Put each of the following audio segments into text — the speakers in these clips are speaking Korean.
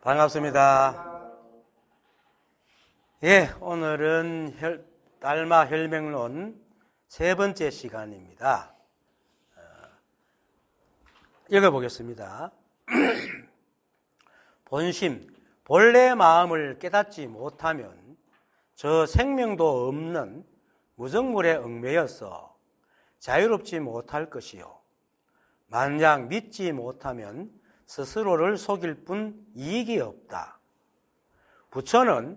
반갑습니다. 예, 오늘은 달마 혈맹론 세 번째 시간입니다. 읽어보겠습니다. 본심, 본래 마음을 깨닫지 못하면 저 생명도 없는 무정물에 얽매여서 자유롭지 못할 것이요. 만약 믿지 못하면 스스로를 속일 뿐 이익이 없다. 부처는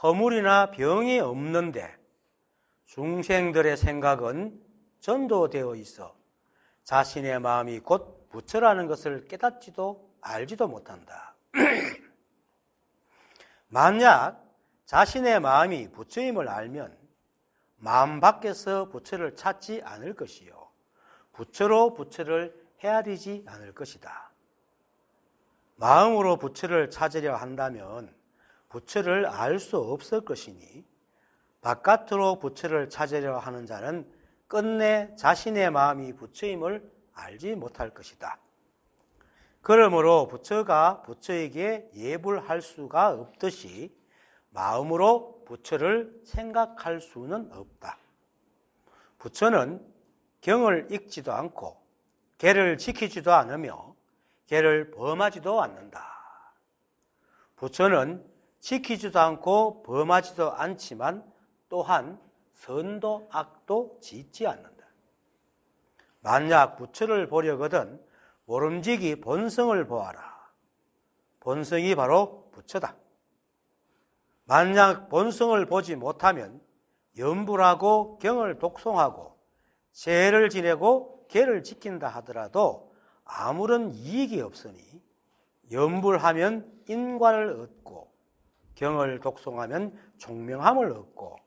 허물이나 병이 없는데 중생들의 생각은 전도되어 있어 자신의 마음이 곧 부처라는 것을 깨닫지도 알지도 못한다. 만약 자신의 마음이 부처임을 알면 마음 밖에서 부처를 찾지 않을 것이요. 부처로 부처를 헤아리지 않을 것이다. 마음으로 부처를 찾으려 한다면 부처를 알 수 없을 것이니 바깥으로 부처를 찾으려 하는 자는 끝내 자신의 마음이 부처임을 알지 못할 것이다. 그러므로 부처가 부처에게 예불할 수가 없듯이 마음으로 부처를 생각할 수는 없다. 부처는 경을 읽지도 않고 계를 지키지도 않으며 계를 범하지도 않는다. 부처는 지키지도 않고 범하지도 않지만 또한 선도 악도 짓지 않는다. 만약 부처를 보려거든 모름지기 본성을 보아라. 본성이 바로 부처다. 만약 본성을 보지 못하면 염불하고 경을 독송하고 제를 지내고 계를 지킨다 하더라도 아무런 이익이 없으니 염불하면 인과를 얻고 경을 독송하면 총명함을 얻고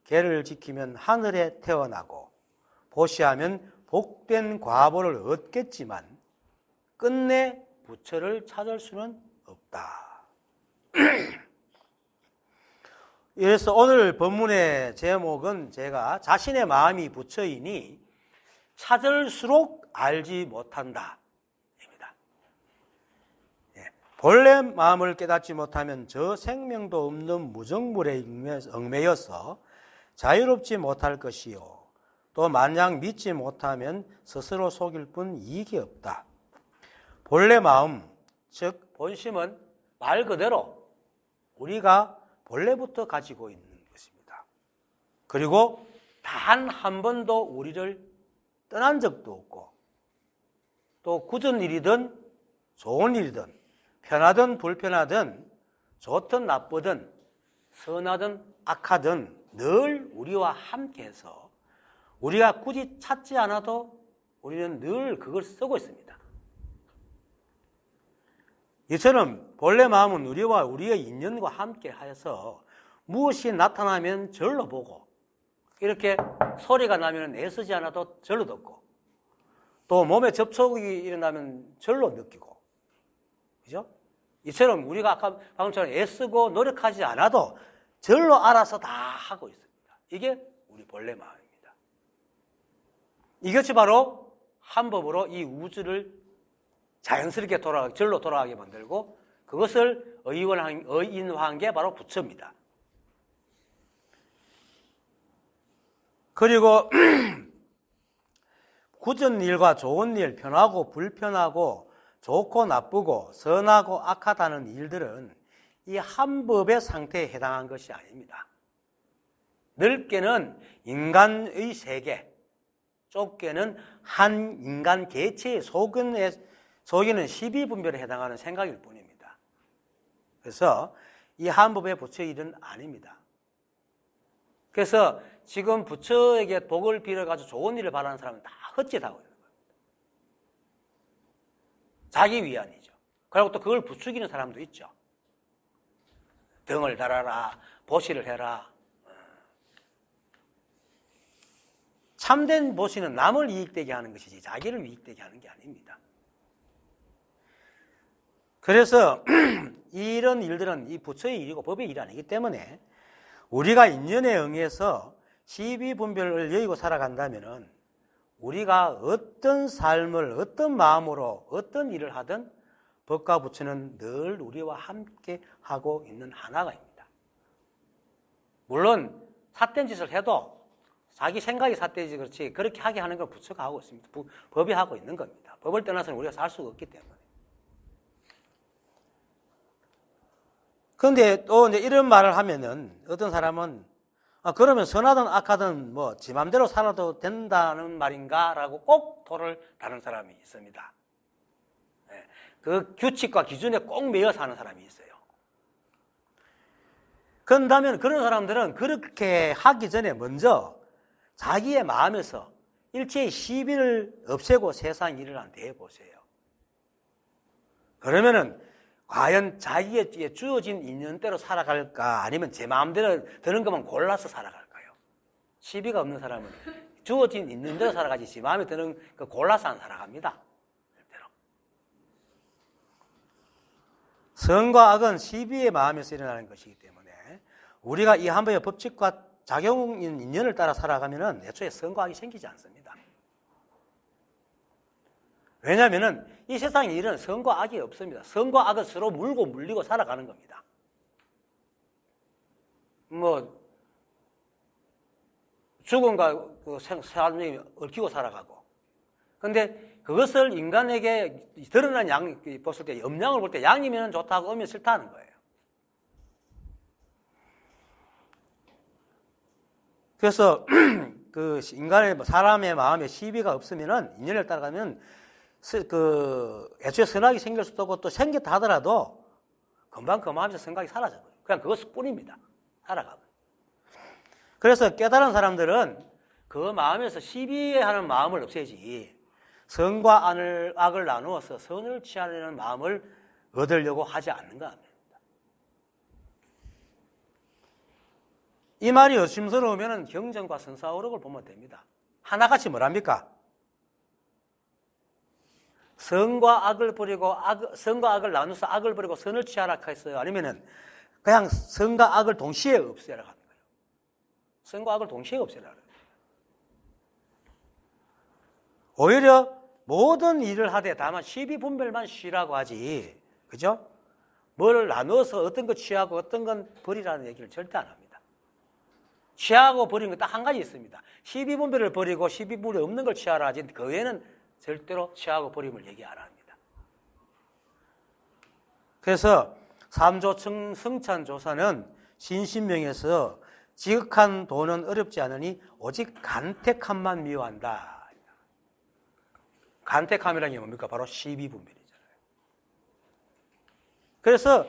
계를 지키면 하늘에 태어나고 보시하면 복된 과보를 얻겠지만 끝내 부처를 찾을 수는 없다. 그래서 오늘 본문의 제목은 제가 자신의 마음이 부처이니 찾을수록 알지 못한다 입니다. 본래 마음을 깨닫지 못하면 저 생명도 없는 무정물에 얽매여서 자유롭지 못할 것이요. 또 만약 믿지 못하면 스스로 속일 뿐 이익이 없다. 본래 마음, 즉 본심은 말 그대로 우리가 본래부터 가지고 있는 것입니다. 그리고 단 한 번도 우리를 떠난 적도 없고 또 굳은 일이든 좋은 일이든 편하든 불편하든 좋든 나쁘든 선하든 악하든 늘 우리와 함께해서 우리가 굳이 찾지 않아도 우리는 늘 그걸 쓰고 있습니다. 이처럼 본래 마음은 우리와 우리의 인연과 함께 하여서 무엇이 나타나면 절로 보고 이렇게 소리가 나면 애쓰지 않아도 절로 듣고 또 몸에 접촉이 일어나면 절로 느끼고 그죠? 이처럼 우리가 아까 방금처럼 애쓰고 노력하지 않아도 절로 알아서 다 하고 있습니다. 이게 우리 본래 마음입니다. 이것이 바로 한 법으로 이 우주를 자연스럽게 절로 돌아가게 만들고 그것을 의인화한 게 바로 부처입니다. 그리고 굳은 일과 좋은 일, 편하고 불편하고 좋고 나쁘고 선하고 악하다는 일들은 이 한 법의 상태에 해당한 것이 아닙니다. 넓게는 인간의 세계, 좁게는 한 인간 개체의 속에는 12분별에 해당하는 생각일 뿐입니다. 그래서 이 한 법의 부처의 일은 아닙니다. 그래서 지금 부처에게 복을 빌어가지고 좋은 일을 바라는 사람은 다 헛짓하고 있는 겁니다. 자기 위안이죠. 그리고 또 그걸 부추기는 사람도 있죠. 등을 달아라, 보시를 해라. 참된 보시는 남을 이익되게 하는 것이지 자기를 이익되게 하는 게 아닙니다. 그래서 이런 일들은 이 부처의 일이고 법의 일이 아니기 때문에 우리가 인연에 응해서 시비분별을 여의고 살아간다면 우리가 어떤 삶을 어떤 마음으로 어떤 일을 하든 법과 부처는 늘 우리와 함께 하고 있는 하나가입니다. 물론 삿된 짓을 해도 자기 생각이 삿되지 그렇지 그렇게 하게 하는 건 부처가 하고 있습니다. 법이 하고 있는 겁니다. 법을 떠나서는 우리가 살 수가 없기 때문에. 그런데 또 이제 이런 말을 하면은 어떤 사람은 그러면 선하든 악하든 뭐 지 맘대로 살아도 된다는 말인가라고 꼭 토를 다는 사람이 있습니다. 그 규칙과 기준에 꼭 매여 사는 사람이 있어요. 그런다면 그런 사람들은 그렇게 하기 전에 먼저 자기의 마음에서 일체의 시비를 없애고 세상 일을 한번 대해보세요. 그러면은 과연 자기의 주어진 인연대로 살아갈까 아니면 제 마음대로 드는 것만 골라서 살아갈까요? 시비가 없는 사람은 주어진 인연대로 살아가지 지 마음에 드는 거 골라서 안 살아갑니다. 선과 악은 시비의 마음에서 일어나는 것이기 때문에 우리가 이 한법의 법칙과 작용인 인연을 따라 살아가면은 애초에 선과 악이 생기지 않습니다. 왜냐하면은 이 세상의 일은 선과 악이 없습니다. 선과 악은 서로 물고 물리고 살아가는 겁니다. 뭐 죽음과 그 삶이 얽히고 살아가고. 그런데 그것을 인간에게 드러난 양 봤을 때 음양을 볼 때 양이면 좋다고 음이면 싫다는 거예요. 그래서 그 인간의 사람의 마음에 시비가 없으면은 인연을 따라가면 애초에 선악이 생길 수도 없고 또 생겼다 하더라도 금방 그 마음에서 생각이 사라져요. 그냥 그것뿐입니다. 살아가고. 그래서 깨달은 사람들은 그 마음에서 시비하는 마음을 없애지 선과 악을 나누어서 선을 취하려는 마음을 얻으려고 하지 않는가 합니다. 이 말이 의심스러우면 경전과 선사오록을 보면 됩니다. 하나같이 뭐랍니까? 선과 악을 버리고 선과 악을 나누어서 악을 버리고 선을 취하라 했어요. 아니면은 그냥 선과 악을 동시에 없애라 하는 거예요. 선과 악을 동시에 없애라 하는 거예요. 오히려 모든 일을 하되 다만 시비분별만 쉬라고 하지, 그죠? 뭘 나누어서 어떤 것 취하고 어떤 건 버리라는 얘기를 절대 안 합니다. 취하고 버리는 건 딱 한 가지 있습니다. 시비분별을 버리고 시비분별이 없는 걸 취하라 하지 그 외에는 절대로 취하고 버림을 얘기 안 합니다. 그래서 삼조 성찬조사는 신신명에서 지극한 도는 어렵지 않으니 오직 간택함만 미워한다. 간택함이라는 게 뭡니까? 바로 시비분별이잖아요. 그래서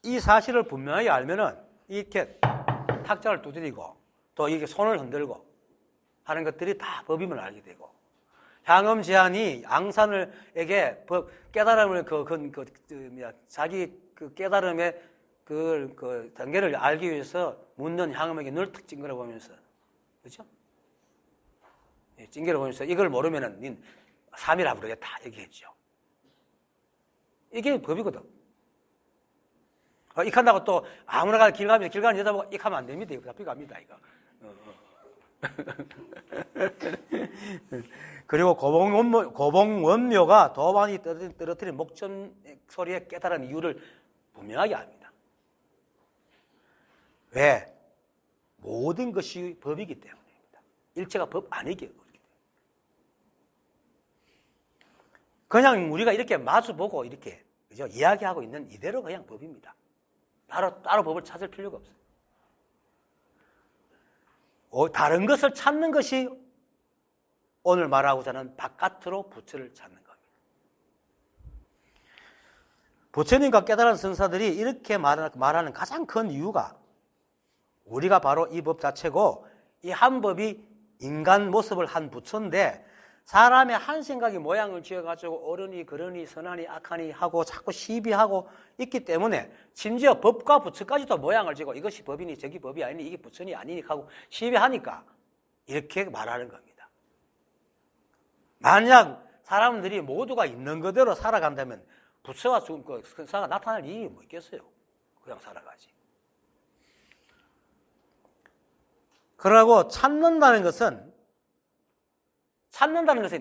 이 사실을 분명하게 알면은 이렇게 탁자를 두드리고 또 이렇게 손을 흔들고 하는 것들이 다 법임을 알게 되고 향음제한이 양산을에게 깨달음을 자기 그 깨달음의 그 단계를 알기 위해서 묻는 향음에게 늘 탁 찡그려 보면서 그렇죠? 찡그려 보면서 이걸 모르면은 닌 삼이라 부르겠다 얘기했죠. 이게 법이거든. 익한다고 또 아무나 길 가는 여자보고 익하면 안 됩니다. 이거 잡히 갑니다. 이거. 그리고 고봉원묘가 도반이 떨어뜨린 목전 소리에 깨달은 이유를 분명하게 압니다. 왜? 모든 것이 법이기 때문입니다. 일체가 법 아니기 때문에. 그냥 우리가 이렇게 마주보고 이렇게 그죠? 이야기하고 있는 이대로 그냥 법입니다. 따로 법을 찾을 필요가 없어요. 다른 것을 찾는 것이 오늘 말하고자 하는 바깥으로 부처를 찾는 겁니다. 부처님과 깨달은 선사들이 이렇게 말하는 가장 큰 이유가 우리가 바로 이 법 자체고 이 한 법이 인간 모습을 한 부처인데 사람의 한 생각이 모양을 지어가지고 옳으니 그러니 선하니 악하니 하고 자꾸 시비하고 있기 때문에 심지어 법과 부처까지도 모양을 지고 이것이 법이니 저기 법이 아니니 이게 부처니 아니니 하고 시비하니까 이렇게 말하는 겁니다. 만약 사람들이 모두가 있는 그대로 살아간다면 부처와 선사가 나타날 일이 뭐 있겠어요? 그냥 살아가지. 그러고 찾는다는 것은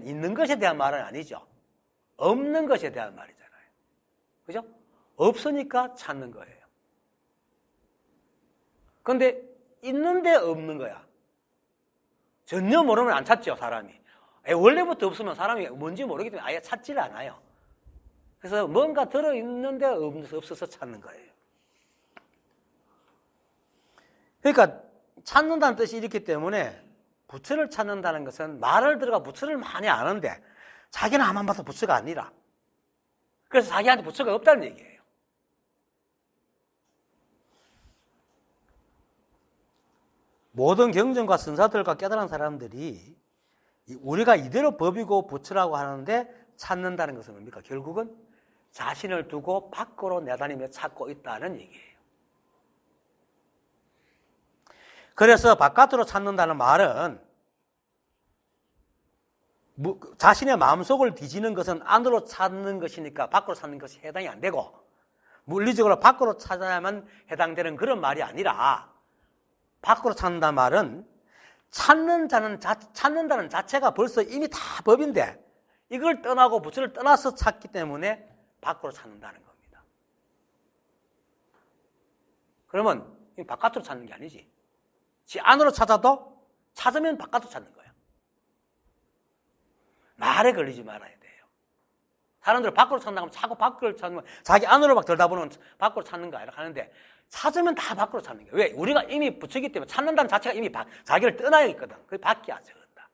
있는 것에 대한 말은 아니죠. 없는 것에 대한 말이잖아요. 그죠? 없으니까 찾는 거예요. 그런데 있는데 없는 거야. 전혀 모르면 안 찾죠, 사람이. 원래부터 없으면 사람이 뭔지 모르기 때문에 아예 찾지를 않아요. 그래서 뭔가 들어있는데 없어서 찾는 거예요. 그러니까 찾는다는 뜻이 이렇기 때문에 부처를 찾는다는 것은 말을 들어가 부처를 많이 아는데 자기는 아만 봐도 부처가 아니라, 그래서 자기한테 부처가 없다는 얘기예요. 모든 경전과 선사들과 깨달은 사람들이 우리가 이대로 법이고 부처라고 하는데 찾는다는 것은 뭡니까? 결국은 자신을 두고 밖으로 내다니며 찾고 있다는 얘기예요. 그래서 바깥으로 찾는다는 말은 자신의 마음속을 뒤지는 것은 안으로 찾는 것이니까 밖으로 찾는 것이 해당이 안 되고, 물리적으로 밖으로 찾아야만 해당되는 그런 말이 아니라, 밖으로 찾는다는 말은 찾는다는 자체가 벌써 이미 다 법인데 이걸 떠나고 부처를 떠나서 찾기 때문에 밖으로 찾는다는 겁니다. 그러면 바깥으로 찾는 게 아니지. 지 안으로 찾아도 찾으면 바깥으로 찾는 거예요. 말에 걸리지 말아야 돼요. 사람들은 밖으로 찾는다고 하면 자꾸 밖을 찾는 거예요. 자기 안으로 막 들여다보는 밖으로 찾는 거 아니라 하는데, 찾으면 다 밖으로 찾는 거예요. 왜? 우리가 이미 부처이기 때문에 찾는다는 자체가 이미 자기를 떠나야 있거든. 그게 밖이 안 적었다.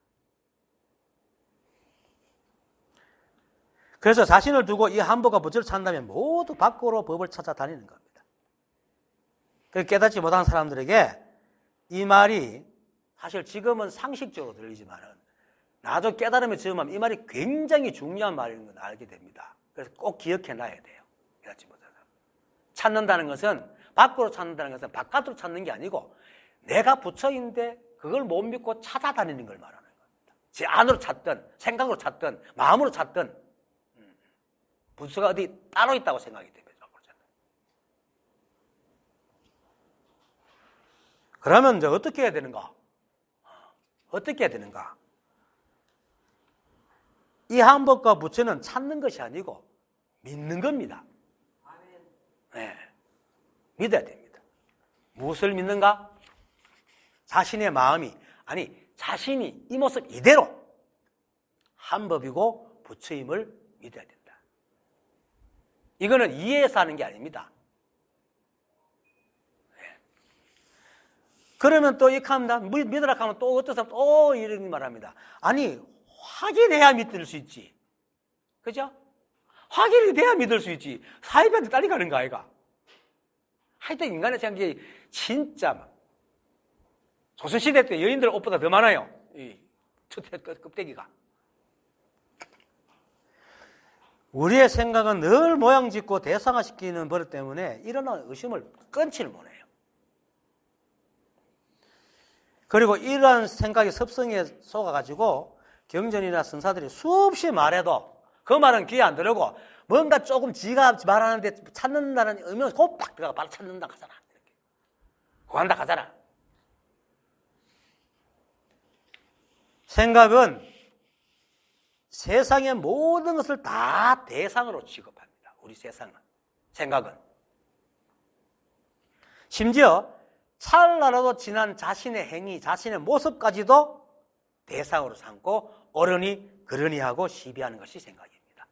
그래서 자신을 두고 이 한법과 부처를 찾는다면 모두 밖으로 법을 찾아다니는 겁니다. 깨닫지 못한 사람들에게 이 말이 사실 지금은 상식적으로 들리지만은 나도 깨달음에 즈음하면 이 말이 굉장히 중요한 말인 걸 알게 됩니다. 그래서 꼭 기억해 놔야 돼요. 깨닫지 못한 사람. 찾는다는 것은, 밖으로 찾는다는 것은 바깥으로 찾는 게 아니고 내가 부처인데 그걸 못 믿고 찾아다니는 걸 말하는 겁니다. 제 안으로 찾든 생각으로 찾든 마음으로 찾든 부처가 어디 따로 있다고 생각이 됩니다. 그러면 이제 어떻게 해야 되는가? 어떻게 해야 되는가? 이 한법과 부처는 찾는 것이 아니고 믿는 겁니다. 네. 믿어야 됩니다. 무엇을 믿는가? 자신의 마음이, 아니 자신이 이 모습 이대로 한법이고 부처임을 믿어야 된다. 이거는 이해해서 하는 게 아닙니다. 네. 그러면 또 이렇게 합니다. 믿으라 하면 또 어떤 사람 또 이런 말합니다. 아니 확인해야 믿을 수 있지. 그죠? 확인이 돼야 믿을 수 있지. 사이비한테 딸리 가는 거 아이가? 하여튼 인간의 생각이 진짜 막 조선시대 때 여인들 옷보다 더 많아요. 이 껍데기가. 우리의 생각은 늘 모양 짓고 대상화시키는 버릇 때문에 일어나는 의심을 끊지를 못해요. 그리고 이러한 생각의 습성에 속아가지고 경전이나 선사들이 수없이 말해도 그 말은 귀에 안 들어오고 뭔가 조금 지가 말하는데 찾는다는 의미는 곧딱 들어가 바로 찾는다 하잖아. 이렇게. 구한다 하잖아. 생각은 세상의 모든 것을 다 대상으로 취급합니다. 우리 세상은. 생각은. 심지어 찰나라도 지난 자신의 행위, 자신의 모습까지도 대상으로 삼고 어른이 그러니 하고 시비하는 것이 생각입니다.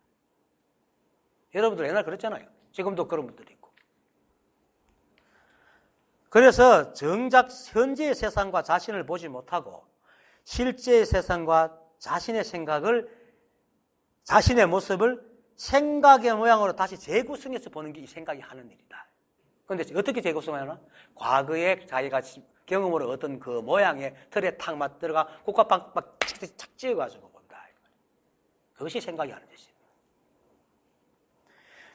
여러분들 옛날 그랬잖아요. 지금도 그런 분들이 있고. 그래서 정작 현재의 세상과 자신을 보지 못하고 실제의 세상과 자신의 생각을, 자신의 모습을 생각의 모양으로 다시 재구성해서 보는 게 이 생각이 하는 일이다. 그런데 어떻게 재구성하나? 과거에 자기가 경험으로 어떤 그 모양의 틀에 탁 맞들어가 국화빵 막 착 찍어가지고 본다. 그것이 생각이 하는 짓입니다.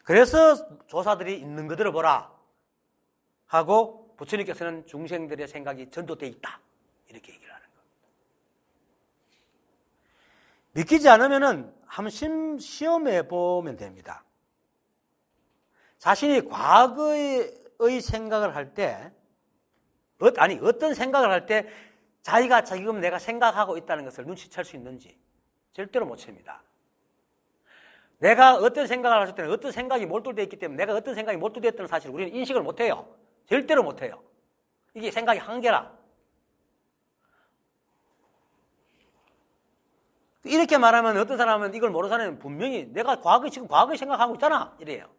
그래서 조사들이 있는 그대로 보라 하고 부처님께서는 중생들의 생각이 전도되어 있다. 이렇게 얘기를 하는 겁니다. 믿기지 않으면은 한번 시험해 보면 됩니다. 자신이 과거의 생각을 할 때, 어떤 생각을 할 때 자기가 지금 내가 생각하고 있다는 것을 눈치챌 수 있는지 절대로 못 챕니다. 내가 어떤 생각을 했을 때는 어떤 생각이 몰두되어 있기 때문에 내가 어떤 생각이 몰두되었다는 사실을 우리는 인식을 못해요. 절대로 못해요. 이게 생각의 한계라. 이렇게 말하면 어떤 사람은 이걸 모르는 사람은 분명히 내가 지금 과거에 생각하고 있잖아 이래요.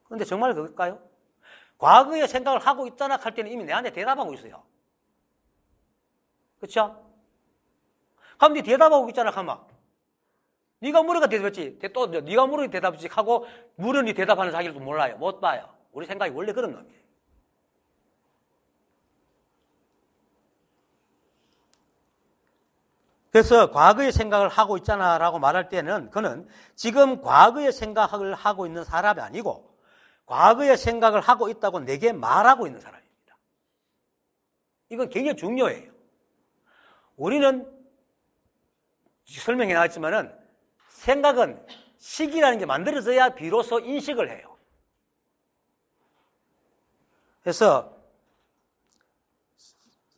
그런데 정말 그럴까요? 과거에 생각을 하고 있잖아 할 때는 이미 내한테 대답하고 있어요. 그렇죠? 그럼 네 대답하고 있잖아 하면 네가 물어가 대답했지 또 네가 물어가 대답했지 하고 물으니 대답하는 자기를 몰라요. 못 봐요. 우리 생각이 원래 그런 놈이에요. 그래서 과거의 생각을 하고 있잖아 라고 말할 때는 그는 지금 과거의 생각을 하고 있는 사람이 아니고 과거의 생각을 하고 있다고 내게 말하고 있는 사람입니다. 이건 굉장히 중요해요. 우리는 설명해 나왔지만은 생각은 식이라는 게 만들어져야 비로소 인식을 해요. 그래서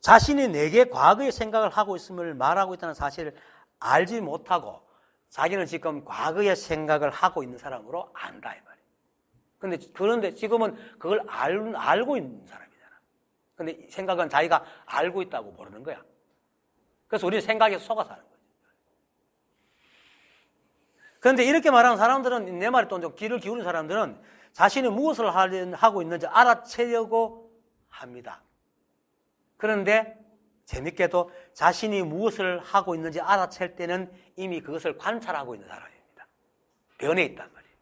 자신이 내게 과거의 생각을 하고 있음을 말하고 있다는 사실을 알지 못하고 자기는 지금 과거의 생각을 하고 있는 사람으로 안다 이 말이에요. 그런데 지금은 그걸 알고 있는 사람이잖아. 근데 생각은 자기가 알고 있다고 모르는 거야. 그래서 우리는 생각에 속아 사는 거죠. 그런데 이렇게 말하는 사람들은 내 말에 또 좀 귀를 기울인 사람들은 자신이 무엇을 하고 있는지 알아채려고 합니다. 그런데 재밌게도 자신이 무엇을 하고 있는지 알아챌 때는 이미 그것을 관찰하고 있는 사람입니다. 변해 있단 말이에요.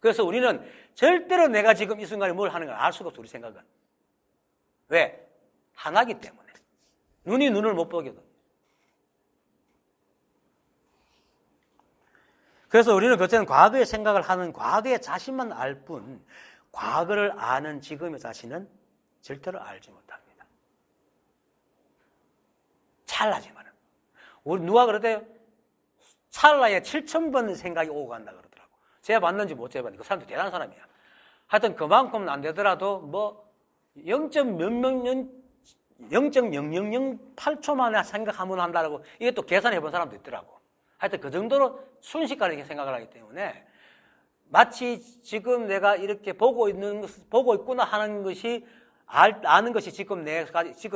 그래서 우리는 절대로 내가 지금 이 순간에 뭘 하는 걸 알 수가 없어. 우리 생각은. 왜? 하나기 때문에. 눈이 눈을 못 보거든. 그래서 우리는 그때는 과거의 생각을 하는 과거의 자신만 알 뿐 과거를 아는 지금의 자신은 절대로 알지 못합니다. 찰나지만은. 우리 누가 그러대요? 찰나에 7,000번 생각이 오고 간다 그러더라고. 재봤는지 못 재봤는지 그 사람도 대단한 사람이야. 하여튼 그만큼은 안 되더라도 뭐 0.0008초 만에 생각하면 한다라고 이게 또 계산해 본 사람도 있더라고. 하여튼 그 정도로 순식간에 생각을 하기 때문에 마치 지금 내가 이렇게 보고 있구나 하는 것이 아는 것이 지금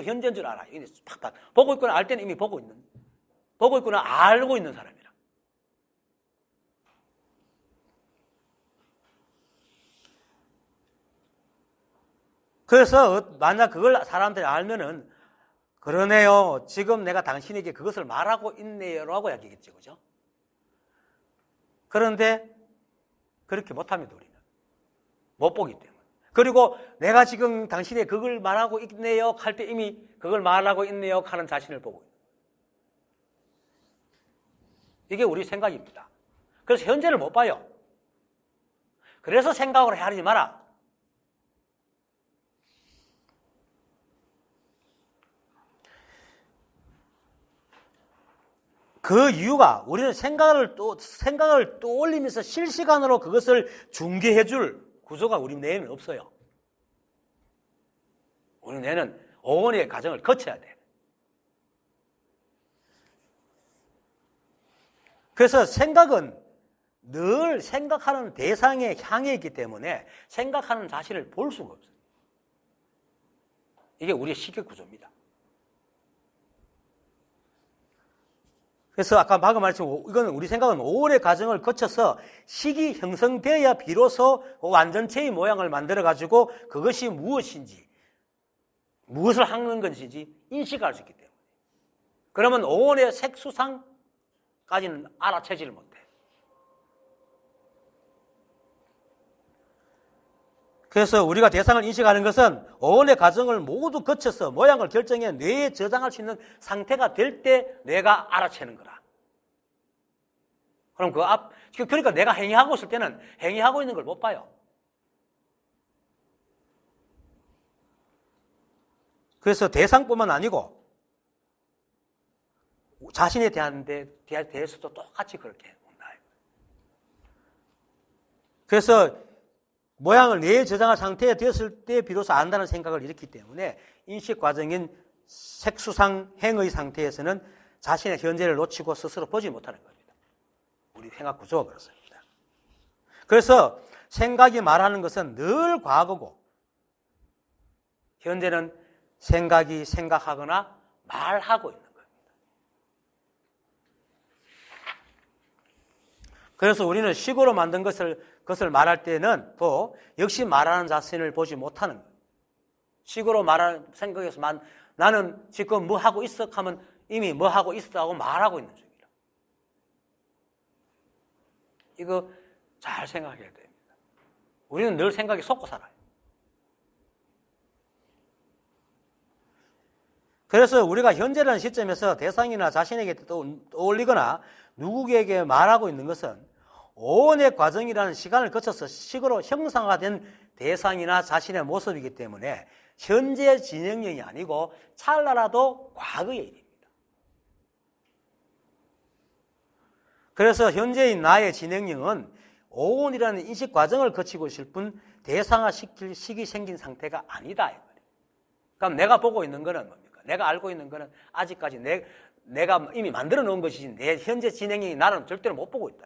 현재인 줄 알아요. 팍팍. 보고 있구나 알 때는 이미 보고 있구나 알고 있는 사람이라. 그래서 만약 그걸 사람들이 알면은 그러네요. 지금 내가 당신에게 그것을 말하고 있네요라고 얘기겠죠. 그죠? 그런데 그렇게 못합니다. 우리는. 못 보기 때문에. 그리고 내가 지금 당신에게 그걸 말하고 있네요 할 때 이미 그걸 말하고 있네요 하는 자신을 보고 있는. 이게 우리 생각입니다. 그래서 현재를 못 봐요. 그래서 생각으로 헤아리지 마라. 그 이유가 우리는 생각을 떠올리면서 실시간으로 그것을 중계해 줄 구조가 우리 뇌에는 없어요. 우리 뇌는 오원의 과정을 거쳐야 돼. 그래서 생각은 늘 생각하는 대상에 향해 있기 때문에 생각하는 자신을 볼 수가 없어요. 이게 우리의 시각 구조입니다. 그래서 아까 방금 말했지만 이거는 우리 생각은 오랜 과정을 거쳐서 식이 형성되어야 비로소 완전체의 모양을 만들어가지고 그것이 무엇인지 무엇을 하는 것인지 인식할 수 있기 때문에. 그러면 오온의 색수상까지는 알아채지를 못해. 그래서 우리가 대상을 인식하는 것은 오온의 과정을 모두 거쳐서 모양을 결정해 뇌에 저장할 수 있는 상태가 될 때 뇌가 알아채는 거라. 그럼 그러니까 내가 행위하고 있을 때는 행위하고 있는 걸 못 봐요. 그래서 대상뿐만 아니고 자신에 대해서도 똑같이 그렇게 본다. 그래서 모양을 뇌에 저장할 상태에 되었을 때 비로소 안다는 생각을 일으키기 때문에 인식 과정인 색수상 행의 상태에서는 자신의 현재를 놓치고 스스로 보지 못하는 겁니다. 우리 생각 구조가 그렇습니다. 그래서 생각이 말하는 것은 늘 과거고 현재는 생각이 생각하거나 말하고 있는 겁니다. 그래서 우리는 식으로 만든 것을 말할 때는 또 역시 말하는 자신을 보지 못하는 거예요. 식으로 말하는 생각에서 나는 지금 뭐 하고 있어 하면 이미 뭐 하고 있어 하고 말하고 있는 중이라. 이거 잘 생각해야 됩니다. 우리는 늘 생각에 속고 살아요. 그래서 우리가 현재라는 시점에서 대상이나 자신에게 떠올리거나 누구에게 말하고 있는 것은 오온의 과정이라는 시간을 거쳐서 식으로 형상화된 대상이나 자신의 모습이기 때문에 현재 진행형이 아니고 찰나라도 과거의 일입니다. 그래서 현재의 나의 진행형은 오온이라는 인식 과정을 거치고 있을 뿐 대상화시킬 식이 생긴 상태가 아니다. 그럼 내가 보고 있는 거는 뭡니까? 내가 알고 있는 거는 아직까지 내가 이미 만들어 놓은 것이지 내 현재 진행형이 나는 절대로 못 보고 있다.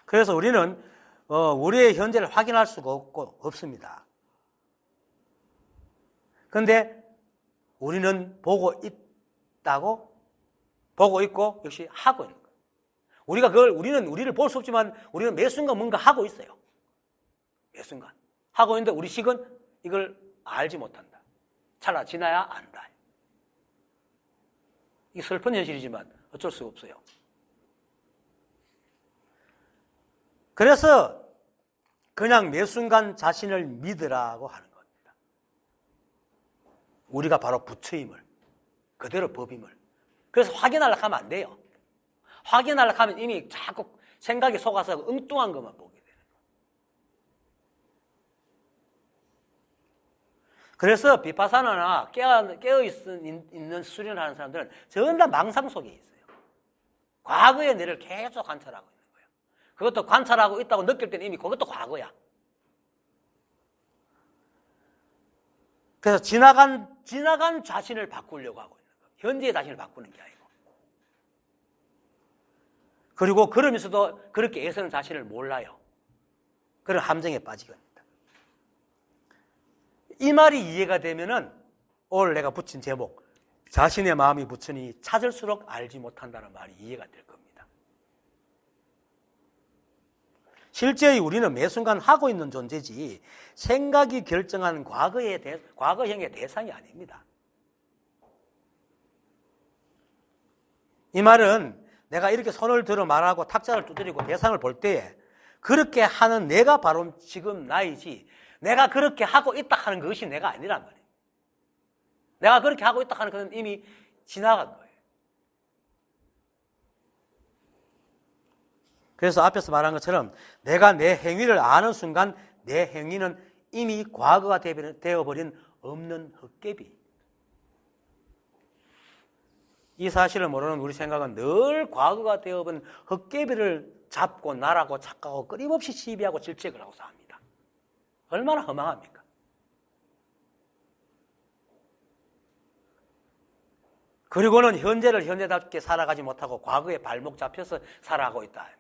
그래서 우리는 우리의 현재를 확인할 수가 없습니다. 그런데 우리는 보고 있고 역시 하고 있는 거예요. 우리는 우리를 볼 수 없지만 우리는 매 순간 뭔가 하고 있어요. 매 순간. 하고 있는데 우리 식은 이걸 알지 못한다. 찰나 지나야 안다. 이 슬픈 현실이지만 어쩔 수가 없어요. 그래서 그냥 매 순간 자신을 믿으라고 하는 겁니다. 우리가 바로 부처임을, 그대로 법임을. 그래서 확인하려고 하면 안 돼요. 확인하려고 하면 이미 자꾸 생각이 속아서 엉뚱한 것만 보게 되는 거예요. 그래서 비파사나나 깨어있는 수련을 하는 사람들은 전부 다 망상 속에 있어요. 과거의 내를 계속 관찰하고 있는 거예요. 그것도 관찰하고 있다고 느낄 때는 이미 그것도 과거야. 그래서 지나간 자신을 바꾸려고 하고 있는 거예요. 현재의 자신을 바꾸는 게 아니고. 그리고 그러면서도 그렇게 애쓰는 자신을 몰라요. 그런 함정에 빠지게 됩니다. 이 말이 이해가 되면은 오늘 내가 붙인 제목, 자신의 마음이 부처니 찾을수록 알지 못한다는 말이 이해가 될 겁니다. 실제 우리는 매 순간 하고 있는 존재지 생각이 결정한 과거형의 대상이 아닙니다. 이 말은 내가 이렇게 손을 들어 말하고 탁자를 두드리고 대상을 볼 때에 그렇게 하는 내가 바로 지금 나이지 내가 그렇게 하고 있다 하는 것이 내가 아니란 말이에요. 내가 그렇게 하고 있다 하는 것은 이미 지나간 거예요. 그래서 앞에서 말한 것처럼 내가 내 행위를 아는 순간 내 행위는 이미 과거가 되어버린 없는 헛개비. 이 사실을 모르는 우리 생각은 늘 과거가 되어버린 헛개비를 잡고 나라고 착각하고 끊임없이 시비하고 질책을 하고 삽니다. 얼마나 허망합니까? 그리고는 현재를 현재답게 살아가지 못하고 과거에 발목 잡혀서 살아가고 있다.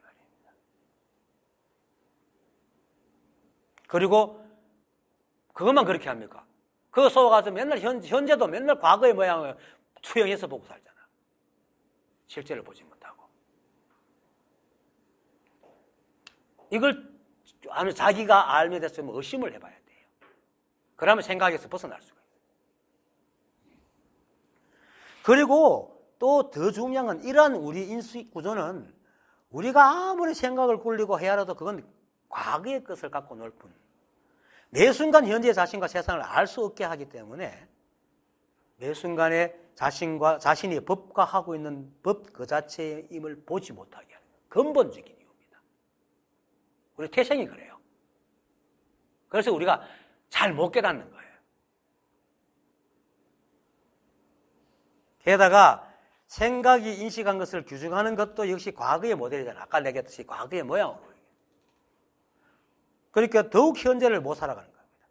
그리고 그것만 그렇게 합니까? 그거 속아서 맨날 현재도 맨날 과거의 모양을 투영해서 보고 살잖아. 실제를 보지 못하고. 이걸 자기가 알게 됐으면 의심을 해봐야 돼요. 그러면 생각에서 벗어날 수가 있어요. 그리고 또 더 중요한 건 이러한 우리 인식 구조는 우리가 아무리 생각을 굴리고 해야 해도 그건 과거의 것을 갖고 놀 뿐. 매 순간 현재 자신과 세상을 알 수 없게 하기 때문에 매 순간에 자신이 법과하고 있는 법 그 자체의 임을 보지 못하게 하는 근본적인 이유입니다. 우리 태생이 그래요. 그래서 우리가 잘 못 깨닫는 거예요. 게다가 생각이 인식한 것을 규정하는 것도 역시 과거의 모델이잖아요. 아까 얘기했듯이 과거의 모양으로. 그러니까 더욱 현재를 못 살아가는 겁니다.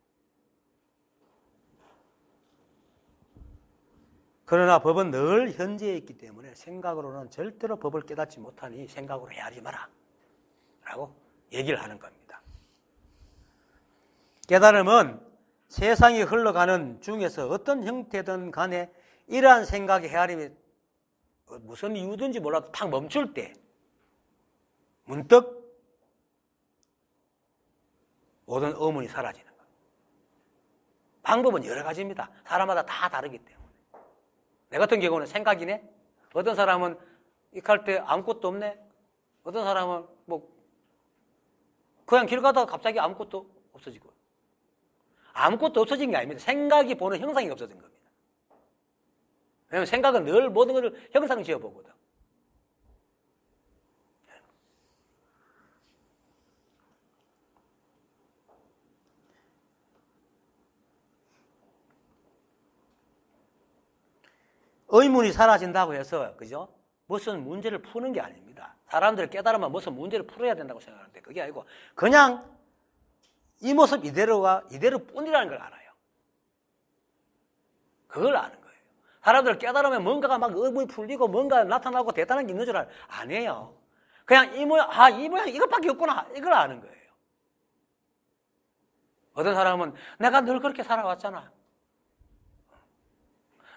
그러나 법은 늘 현재에 있기 때문에 생각으로는 절대로 법을 깨닫지 못하니 생각으로 헤아리지 마라 라고 얘기를 하는 겁니다. 깨달음은 세상이 흘러가는 중에서 어떤 형태든 간에 이러한 생각의 헤아림이 무슨 이유든지 몰라도 탁 멈출 때 문득 모든 의문이 사라지는 거예요. 방법은 여러 가지입니다. 사람마다 다 다르기 때문에. 내 같은 경우는 생각이네. 어떤 사람은 이렇게 할 때 아무것도 없네. 어떤 사람은 뭐 그냥 길 가다가 갑자기 아무것도 없어지고. 아무것도 없어진 게 아닙니다. 생각이 보는 형상이 없어진 겁니다. 왜냐하면 생각은 늘 모든 것을 형상 지어보거든. 의문이 사라진다고 해서, 그죠? 무슨 문제를 푸는 게 아닙니다. 사람들을 깨달으면 무슨 문제를 풀어야 된다고 생각하는데 그게 아니고 그냥 이 모습 이대로가 이대로뿐이라는 걸 알아요. 그걸 아는 거예요. 사람들을 깨달으면 뭔가가 막 의문이 풀리고 뭔가 나타나고 대단한 게 있는 줄 알아요. 아니에요. 그냥 이 모양 이것밖에 없구나. 이걸 아는 거예요. 어떤 사람은 내가 늘 그렇게 살아왔잖아.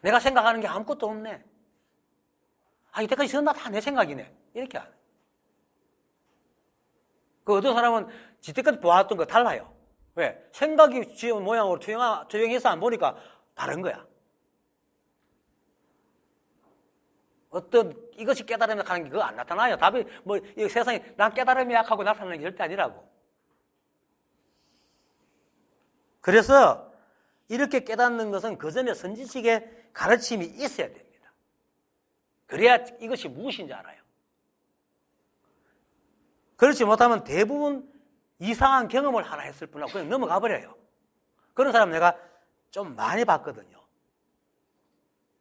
내가 생각하는 게 아무것도 없네. 이때까지 전부 다 내 생각이네. 이렇게 하네. 그 어떤 사람은 지금까지 보았던 거 달라요. 왜? 생각이 지은 모양으로 투영해서 안 보니까 다른 거야. 어떤 이것이 깨달음이 하는 게 그거 안 나타나요. 답이 이 세상에 난 깨달음이 약하고 나타나는 게 절대 아니라고. 그래서 이렇게 깨닫는 것은 그 전에 선지식의 가르침이 있어야 됩니다. 그래야 이것이 무엇인지 알아요. 그렇지 못하면 대부분 이상한 경험을 하나 했을 뿐이고 그냥 넘어가 버려요. 그런 사람 내가 좀 많이 봤거든요.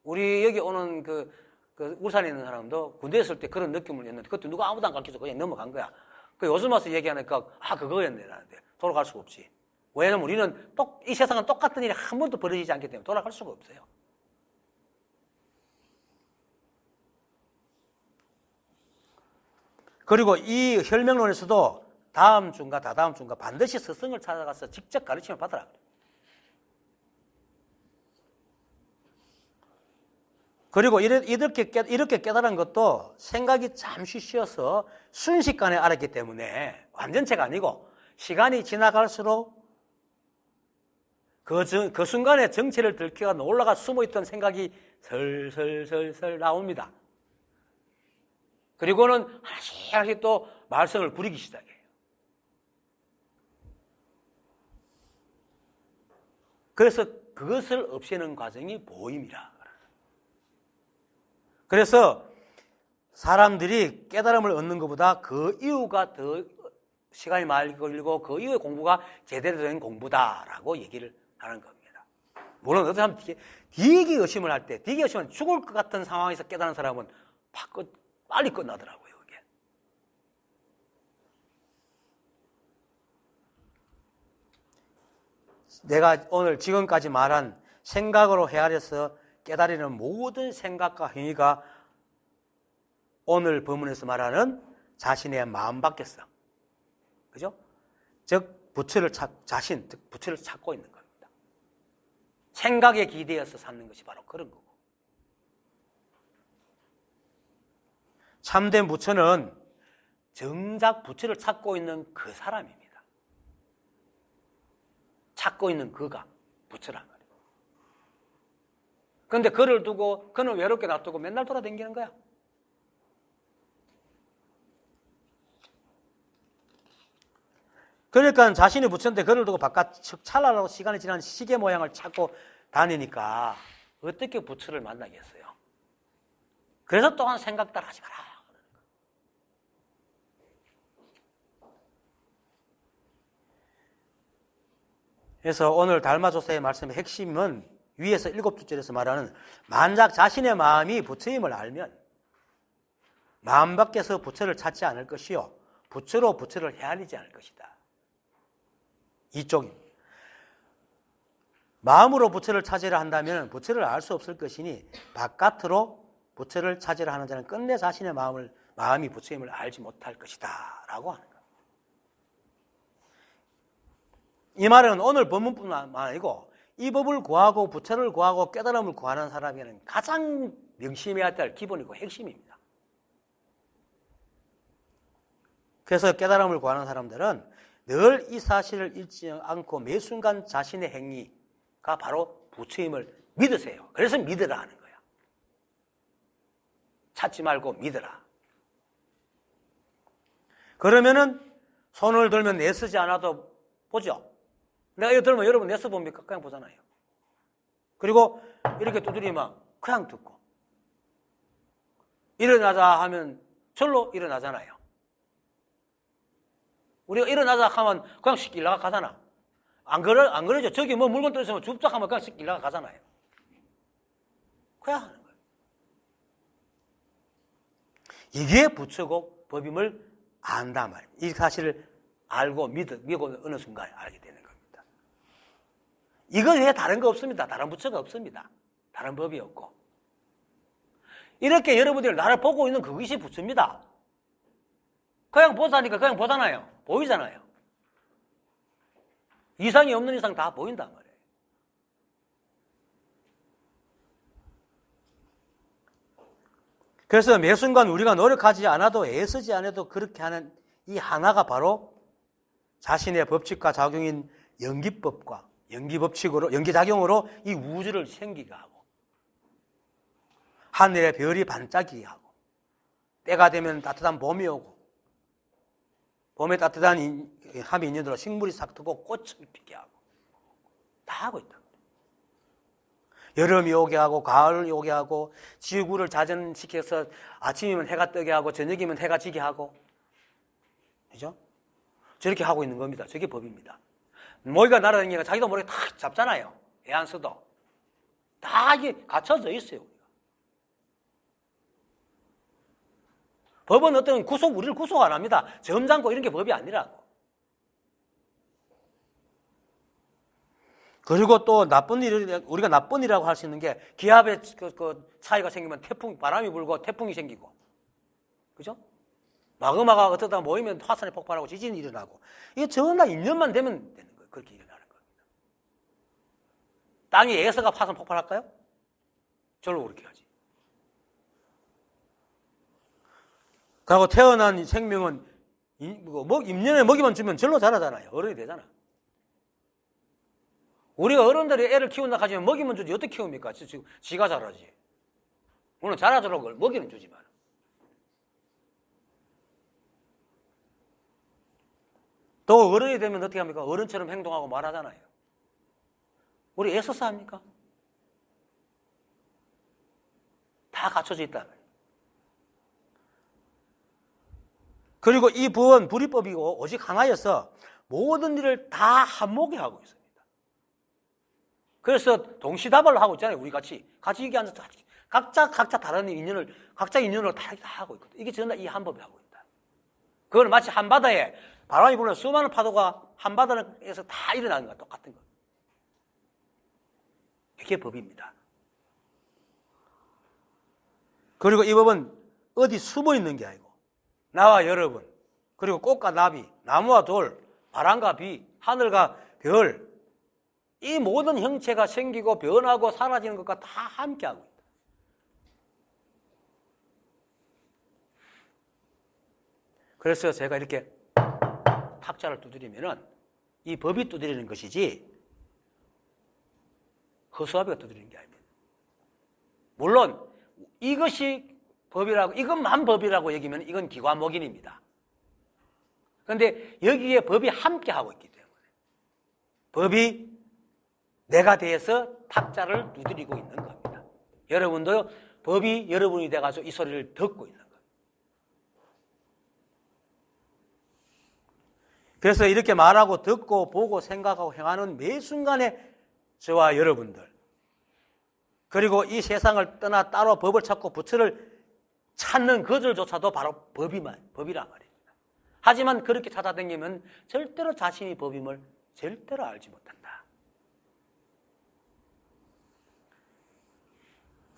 우리 여기 오는 그 울산에 있는 사람도 군대에 있을 때 그런 느낌을 했는데 그것도 누가 아무도 안 가르쳐서 그냥 넘어간 거야. 그 요즘 와서 얘기하니까 그거였네 라는데 돌아갈 수가 없지. 왜냐면 우리는 이 세상은 똑같은 일이 한 번도 벌어지지 않기 때문에 돌아갈 수가 없어요. 그리고 이 혈명론에서도 다음 주인가 다다음 주인가 반드시 스승을 찾아가서 직접 가르침을 받으라. 그리고 이렇게 깨달은 것도 생각이 잠시 쉬어서 순식간에 알았기 때문에 완전체가 아니고 시간이 지나갈수록 그 순간에 정체를 들켜가 올라가 숨어있던 생각이 설설설설 나옵니다. 그리고는 하나씩 또 말썽을 부리기 시작해요. 그래서 그것을 없애는 과정이 보임이라. 그래서 사람들이 깨달음을 얻는 것보다 그 이유가 더 시간이 많이 걸리고 그 이후의 공부가 제대로 된 공부다라고 얘기를 하는 겁니다. 물론 어떤 사람 되게 의심을 할 때, 되게 의심하면 죽을 것 같은 상황에서 깨달은 사람은 빨리 끝나더라고요, 그게. 내가 오늘 지금까지 말한 생각으로 헤아려서 깨달으는 모든 생각과 행위가 오늘 본문에서 말하는 자신의 마음 밖에서, 그죠? 즉, 부처를 찾고 있는 겁니다. 생각에 기대어서 찾는 것이 바로 그런 거고. 참된 부처는 정작 부처를 찾고 있는 그 사람입니다. 찾고 있는 그가 부처란 말이에요. 그런데 그를 두고 그는 외롭게 놔두고 맨날 돌아다니는 거야. 그러니까 자신이 부처인데 그를 두고 바깥 찰나로 시간이 지난 시계 모양을 찾고 다니니까 어떻게 부처를 만나겠어요? 그래서 또한 생각 따라 하지 마라. 그래서 오늘 달마조사의 말씀의 핵심은 위에서 7주절에서 말하는 만약 자신의 마음이 부처임을 알면 마음 밖에서 부처를 찾지 않을 것이요 부처로 부처를 헤아리지 않을 것이다. 이쪽입니다. 마음으로 부처를 찾으려 한다면 부처를 알 수 없을 것이니 바깥으로 부처를 찾으려 하는 자는 끝내 자신의 마음이 부처임을 알지 못할 것이다 라고 하는 거예요. 이 말은 오늘 본문뿐만 아니고 이 법을 구하고 부처를 구하고 깨달음을 구하는 사람에게는 가장 명심해야 될 기본이고 핵심입니다. 그래서 깨달음을 구하는 사람들은 늘 이 사실을 잊지 않고 매 순간 자신의 행위가 바로 부처임을 믿으세요. 그래서 믿으라 하는 거야. 찾지 말고 믿으라. 그러면은 손을 들면 내쓰지 않아도 보죠. 내가 이거 들면 여러분 내서 봅니까? 그냥 보잖아요. 그리고 이렇게 두드리면 그냥 듣고. 일어나자 하면 절로 일어나잖아요. 우리가 일어나자 하면 그냥 씩 일어나 가잖아. 안 그러죠? 저기 뭐 물건 떨어지면 줍작 하면 그냥 씩 일어나 가잖아요. 그냥 하는 거예요. 이게 부처고 법임을 안다 말이에요. 이 사실을 알고 믿고 어느 순간에 알게 되는 겁니다. 이거 외에 다른 거 없습니다. 다른 부처가 없습니다. 다른 법이 없고. 이렇게 여러분들이 나를 보고 있는 그것이 부처입니다. 그냥 보자니까 그냥 보잖아요. 보이잖아요. 이상이 없는 이상 다 보인단 말이에요. 그래서 매 순간 우리가 노력하지 않아도 애쓰지 않아도 그렇게 하는 이 하나가 바로 자신의 법칙과 작용인 연기법과 연기법칙으로, 연기작용으로 이 우주를 생기게 하고 하늘의 별이 반짝이게 하고 때가 되면 따뜻한 봄이 오고 봄에 따뜻한 함이 있는 대로 식물이 싹 트고 꽃을 피게 하고 다 하고 있다. 여름이 오게 하고 가을이 오게 하고 지구를 자전시켜서 아침이면 해가 뜨게 하고 저녁이면 해가 지게 하고 그죠? 저렇게 하고 있는 겁니다. 저게 법입니다. 모기가 날아다니니까 자기도 모르게 탁 잡잖아요. 애 안 써도. 다 이게 갖춰져 있어요. 법은 어떤 우리를 구속 안 합니다. 점잖고 이런 게 법이 아니라고. 그리고 또 우리가 나쁜 일이라고 할 수 있는 게 기압의 차이가 생기면 바람이 불고 태풍이 생기고. 그죠? 마그마가 어쩌다 모이면 화산이 폭발하고 지진이 일어나고. 이게 전부 인연만 되면 되는 거예요. 그렇게 일어나는 겁니다. 땅이 에서가 화산 폭발할까요? 절로 그렇게 하지. 그리고 태어난 생명은 임년에 먹이만 주면 절로 자라잖아요. 어른이 되잖아. 우리가 어른들이 애를 키운다 하지만 먹이면 주지 어떻게 키웁니까? 지가 자라지. 물론 자라도록 먹이는 주지만. 또 어른이 되면 어떻게 합니까? 어른처럼 행동하고 말하잖아요. 우리 애써서 합니까? 다 갖춰져 있다. 그리고 이 법은 불이법이고 오직 하나여서 모든 일을 다 한몫에 하고 있습니다. 그래서 동시다발로 하고 있잖아요. 우리 같이 여기 앉아서 각자 다른 인연을 각자 인연으로 다 하고 있거든요. 이게 전부 이 한 법이 하고 있다. 그건 마치 한 바다에 바람이 불면 수많은 파도가 한 바다에서 다 일어나는 거와 똑같은 거. 이게 법입니다. 그리고 이 법은 어디 숨어 있는 게 아니고 나와 여러분, 그리고 꽃과 나비, 나무와 돌, 바람과 비, 하늘과 별, 이 모든 형체가 생기고 변하고 사라지는 것과 다 함께하고 있다. 그래서 제가 이렇게 탁자를 두드리면은 이 법이 두드리는 것이지 허수아비가 두드리는 게 아닙니다. 물론 이것이 법이라고, 이것만 법이라고 여기면 이건 기관목인입니다. 그런데 여기에 법이 함께하고 있기 때문에 법이 내가 돼서 탁자를 두드리고 있는 겁니다. 여러분도 법이 여러분이 돼가지고 이 소리를 듣고 있는 겁니다. 그래서 이렇게 말하고 듣고 보고 생각하고 행하는 매 순간에 저와 여러분들, 그리고 이 세상을 떠나 따로 법을 찾고 부처를 찾는 그들조차도 바로 법이란 말입니다. 하지만 그렇게 찾아다니면 절대로 자신이 법임을 절대로 알지 못한다.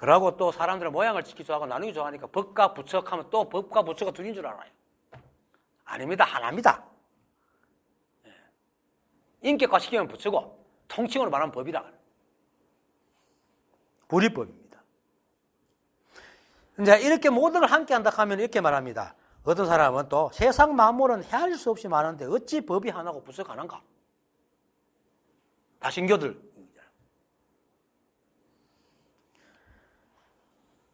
그러고 또 사람들은 모양을 짓기 좋아하고 나누기 좋아하니까 법과 부처하면 또 법과 부처가 둘인 줄 알아요. 아닙니다. 하나입니다. 인격화 시키면 부처고 통칭으로 말하면 법이다. 불이법입니다. 이제 이렇게 모든 걸 함께 한다 하면 이렇게 말합니다. 어떤 사람은 또 세상 만물은 헤아릴 수 없이 많은데 어찌 법이 하나고 부처가 하나인가? 다신교들.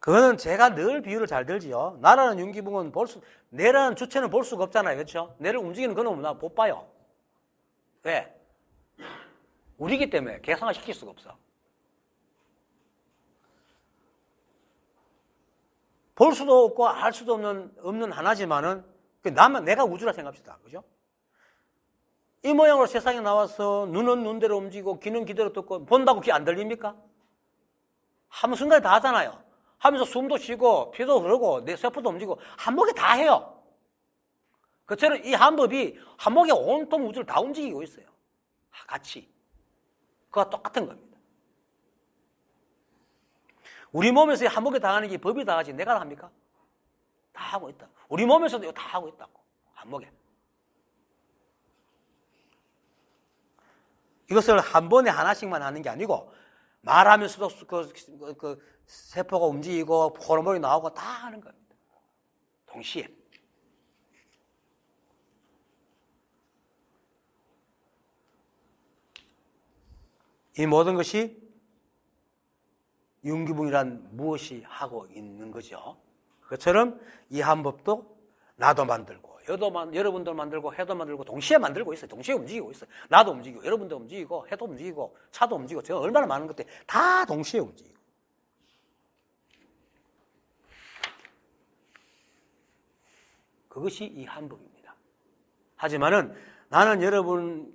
그거는 제가 늘 비유를 잘 들지요. 나라는 윤기붕은 내라는 주체는 볼 수가 없잖아요. 그렇죠? 내를 움직이는 그놈은 나 못 봐요. 왜? 우리기 때문에 계산을 시킬 수가 없어. 볼 수도 없고 알 수도 없는 하나지만은 내가 우주라 생각합시다. 그죠? 이 모양으로 세상에 나와서 눈은 눈대로 움직이고 귀는 귀대로 듣고 본다고 귀 안 들립니까? 한 순간에 다 하잖아요. 하면서 숨도 쉬고 피도 흐르고 내 세포도 움직이고 한목에 다 해요. 그처럼 이 한법이 한목에 온통 우주를 다 움직이고 있어요. 같이. 그와 똑같은 겁니다. 우리 몸에서 한목에 당하는 게 법이 당하지 내가 합니까? 다 하고 있다. 우리 몸에서도 이거 다 하고 있다고. 한목에. 이것을 한 번에 하나씩만 하는 게 아니고 말하면서도 그 세포가 움직이고 호르몬이 나오고 다 하는 겁니다. 동시에. 이 모든 것이 윤기붕이란 무엇이 하고 있는 거죠. 그것처럼 이 한법도 나도 만들고 여러분도 만들고 해도 만들고 동시에 만들고 있어요. 동시에 움직이고 있어요. 나도 움직이고 여러분도 움직이고 해도 움직이고 차도 움직이고 제가 얼마나 많은 것들이 다 동시에 움직이고. 그것이 이 한법입니다. 하지만은 나는 여러분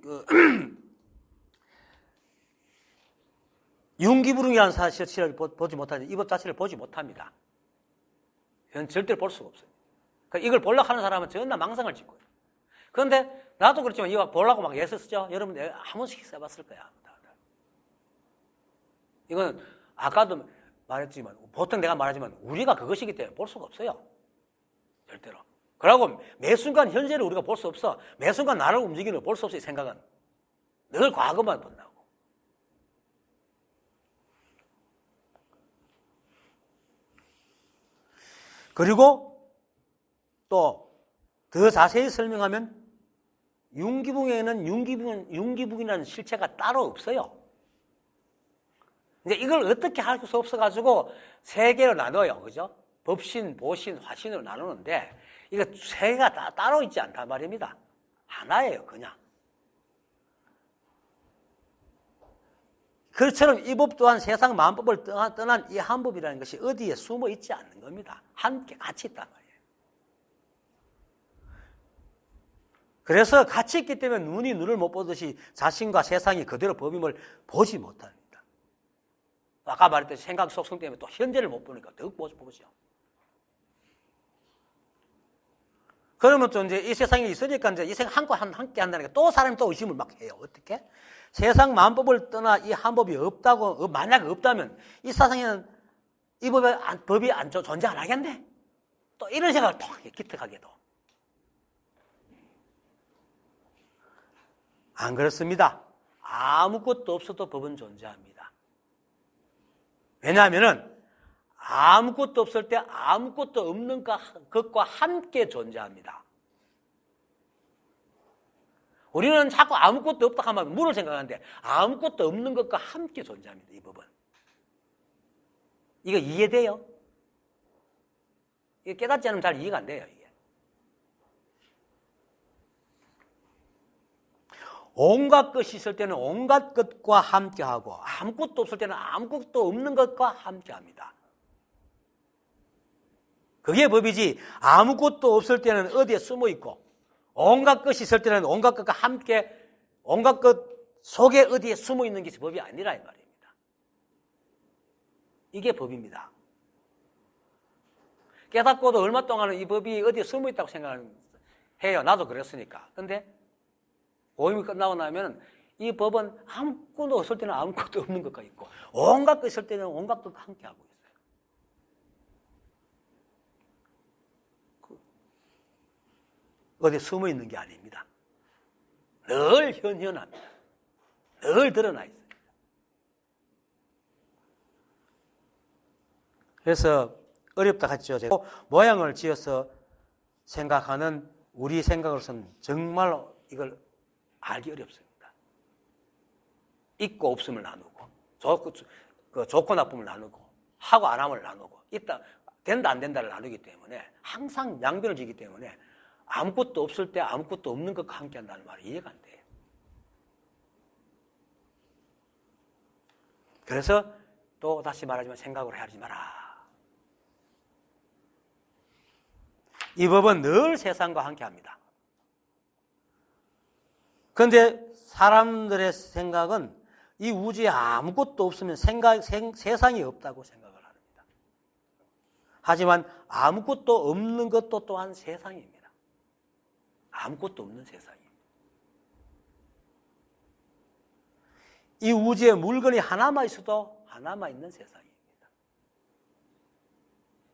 윤기부릉이라는 사실을 보지 못하지 이 법 자체를 보지 못합니다. 그건 절대로 볼 수가 없어요. 그러니까 이걸 보려고 하는 사람은 전나 망상을 짓고 있어요. 그런데 나도 그렇지만 이거 보려고 막 애써 쓰죠. 여러분 한 번씩 써봤을 거야. 이건 아까도 말했지만 보통 내가 말하지만 우리가 그것이기 때문에 볼 수가 없어요. 절대로. 그러고 매 순간 현재를 우리가 볼 수 없어. 매 순간 나를 움직이는 걸 볼 수 없어. 이 생각은 늘 과거만 본다고. 그리고 또 더 자세히 설명하면 윤기붕에는 윤기붕이라는 실체가 따로 없어요. 이제 이걸 어떻게 할 수 없어가지고 세 개로 나눠요. 그죠? 법신, 보신, 화신으로 나누는데 이거 세 개가 다 따로 있지 않단 말입니다. 하나예요, 그냥. 그처럼 이 법 또한 세상 만법을 떠난 이 한법이라는 것이 어디에 숨어 있지 않는 겁니다. 함께 같이 있단 말이에요. 그래서 같이 있기 때문에 눈이 눈을 못 보듯이 자신과 세상이 그대로 법임을 보지 못합니다. 아까 말했듯이 생각 속성 때문에 또 현재를 못 보니까 더욱 보죠. 그러면 또 이제 이 세상에 있으니까 이제 이 세상 함께 한다니까 또 사람이 또 의심을 막 해요. 어떻게? 세상 만법을 떠나 이 한법이 없다고, 만약 없다면 이 세상에는 이 법이 존재 안 하겠네? 또 이런 생각을 또 기특하게도. 안 그렇습니다. 아무것도 없어도 법은 존재합니다. 왜냐하면은 아무것도 없을 때 아무것도 없는 것과 함께 존재합니다. 우리는 자꾸 아무것도 없다 하면 물을 생각하는데 아무것도 없는 것과 함께 존재합니다. 이 법은. 이거 이해돼요? 이게 깨닫지 않으면 잘 이해가 안 돼요. 이게. 온갖 것이 있을 때는 온갖 것과 함께하고 아무것도 없을 때는 아무것도 없는 것과 함께합니다. 그게 법이지 아무것도 없을 때는 어디에 숨어 있고 온갖 것이 있을 때는 온갖 것과 함께 온갖 것 속에 어디에 숨어 있는 것이 법이 아니라 이 말입니다. 이게 법입니다. 깨닫고도 얼마 동안은 이 법이 어디에 숨어 있다고 생각해요. 나도 그랬으니까. 그런데 오임이 끝나고 나면 이 법은 아무것도 없을 때는 아무것도 없는 것과 있고 온갖 것 있을 때는 온갖 것과 함께하고 있어요. 어디 숨어 있는 게 아닙니다. 늘 현현합니다. 늘 드러나 있어요. 그래서 어렵다 하죠. 모양을 지어서 생각하는 우리 생각으로서는 정말 이걸 알기 어렵습니다. 있고 없음을 나누고, 좋고 나쁨을 나누고, 하고 안 함을 나누고, 된다 안 된다를 나누기 때문에 항상 양변을 지기 때문에 아무것도 없을 때 아무것도 없는 것과 함께 한다는 말이 이해가 안 돼요. 그래서 또 다시 말하지만 생각을 하지 마라. 이 법은 늘 세상과 함께 합니다. 그런데 사람들의 생각은 이 우주에 아무것도 없으면 세상이 없다고 생각을 합니다. 하지만 아무것도 없는 것도 또한 세상입니다. 아무것도 없는 세상입니다. 이 우주에 물건이 하나만 있어도 하나만 있는 세상입니다.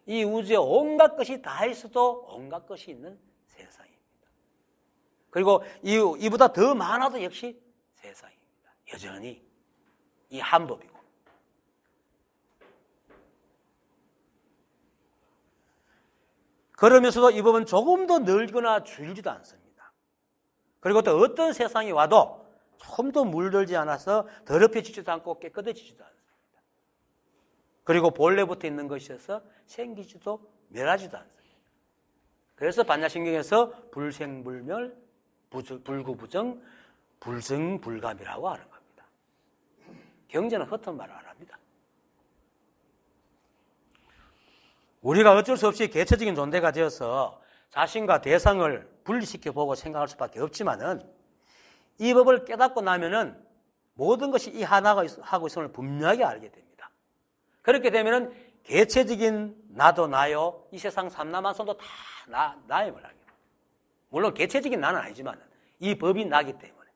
이 우주에 온갖 것이 다 있어도 온갖 것이 있는 세상입니다. 그리고 이보다 더 많아도 역시 세상입니다. 여전히 이 한 법이고. 그러면서도 이 법은 조금도 늘거나 줄지도 않습니다. 그리고 또 어떤 세상이 와도 조금도 물들지 않아서 더럽혀지지도 않고 깨끗해지지도 않습니다. 그리고 본래부터 있는 것이어서 생기지도 멸하지도 않습니다. 그래서 반야신경에서 불생불멸, 불구부정, 불승불감이라고 하는 겁니다. 경제는 헛된 말을 안 합니다. 우리가 어쩔 수 없이 개체적인 존재가 되어서 자신과 대상을 분리시켜 보고 생각할 수밖에 없지만은 이 법을 깨닫고 나면은 모든 것이 이 하나가 하고 있음을 분명하게 알게 됩니다. 그렇게 되면은 개체적인 나도 나요, 이 세상 삼라만선도 다 나임을 알게 됩니다. 물론 개체적인 나는 아니지만 이 법이 나기 때문에.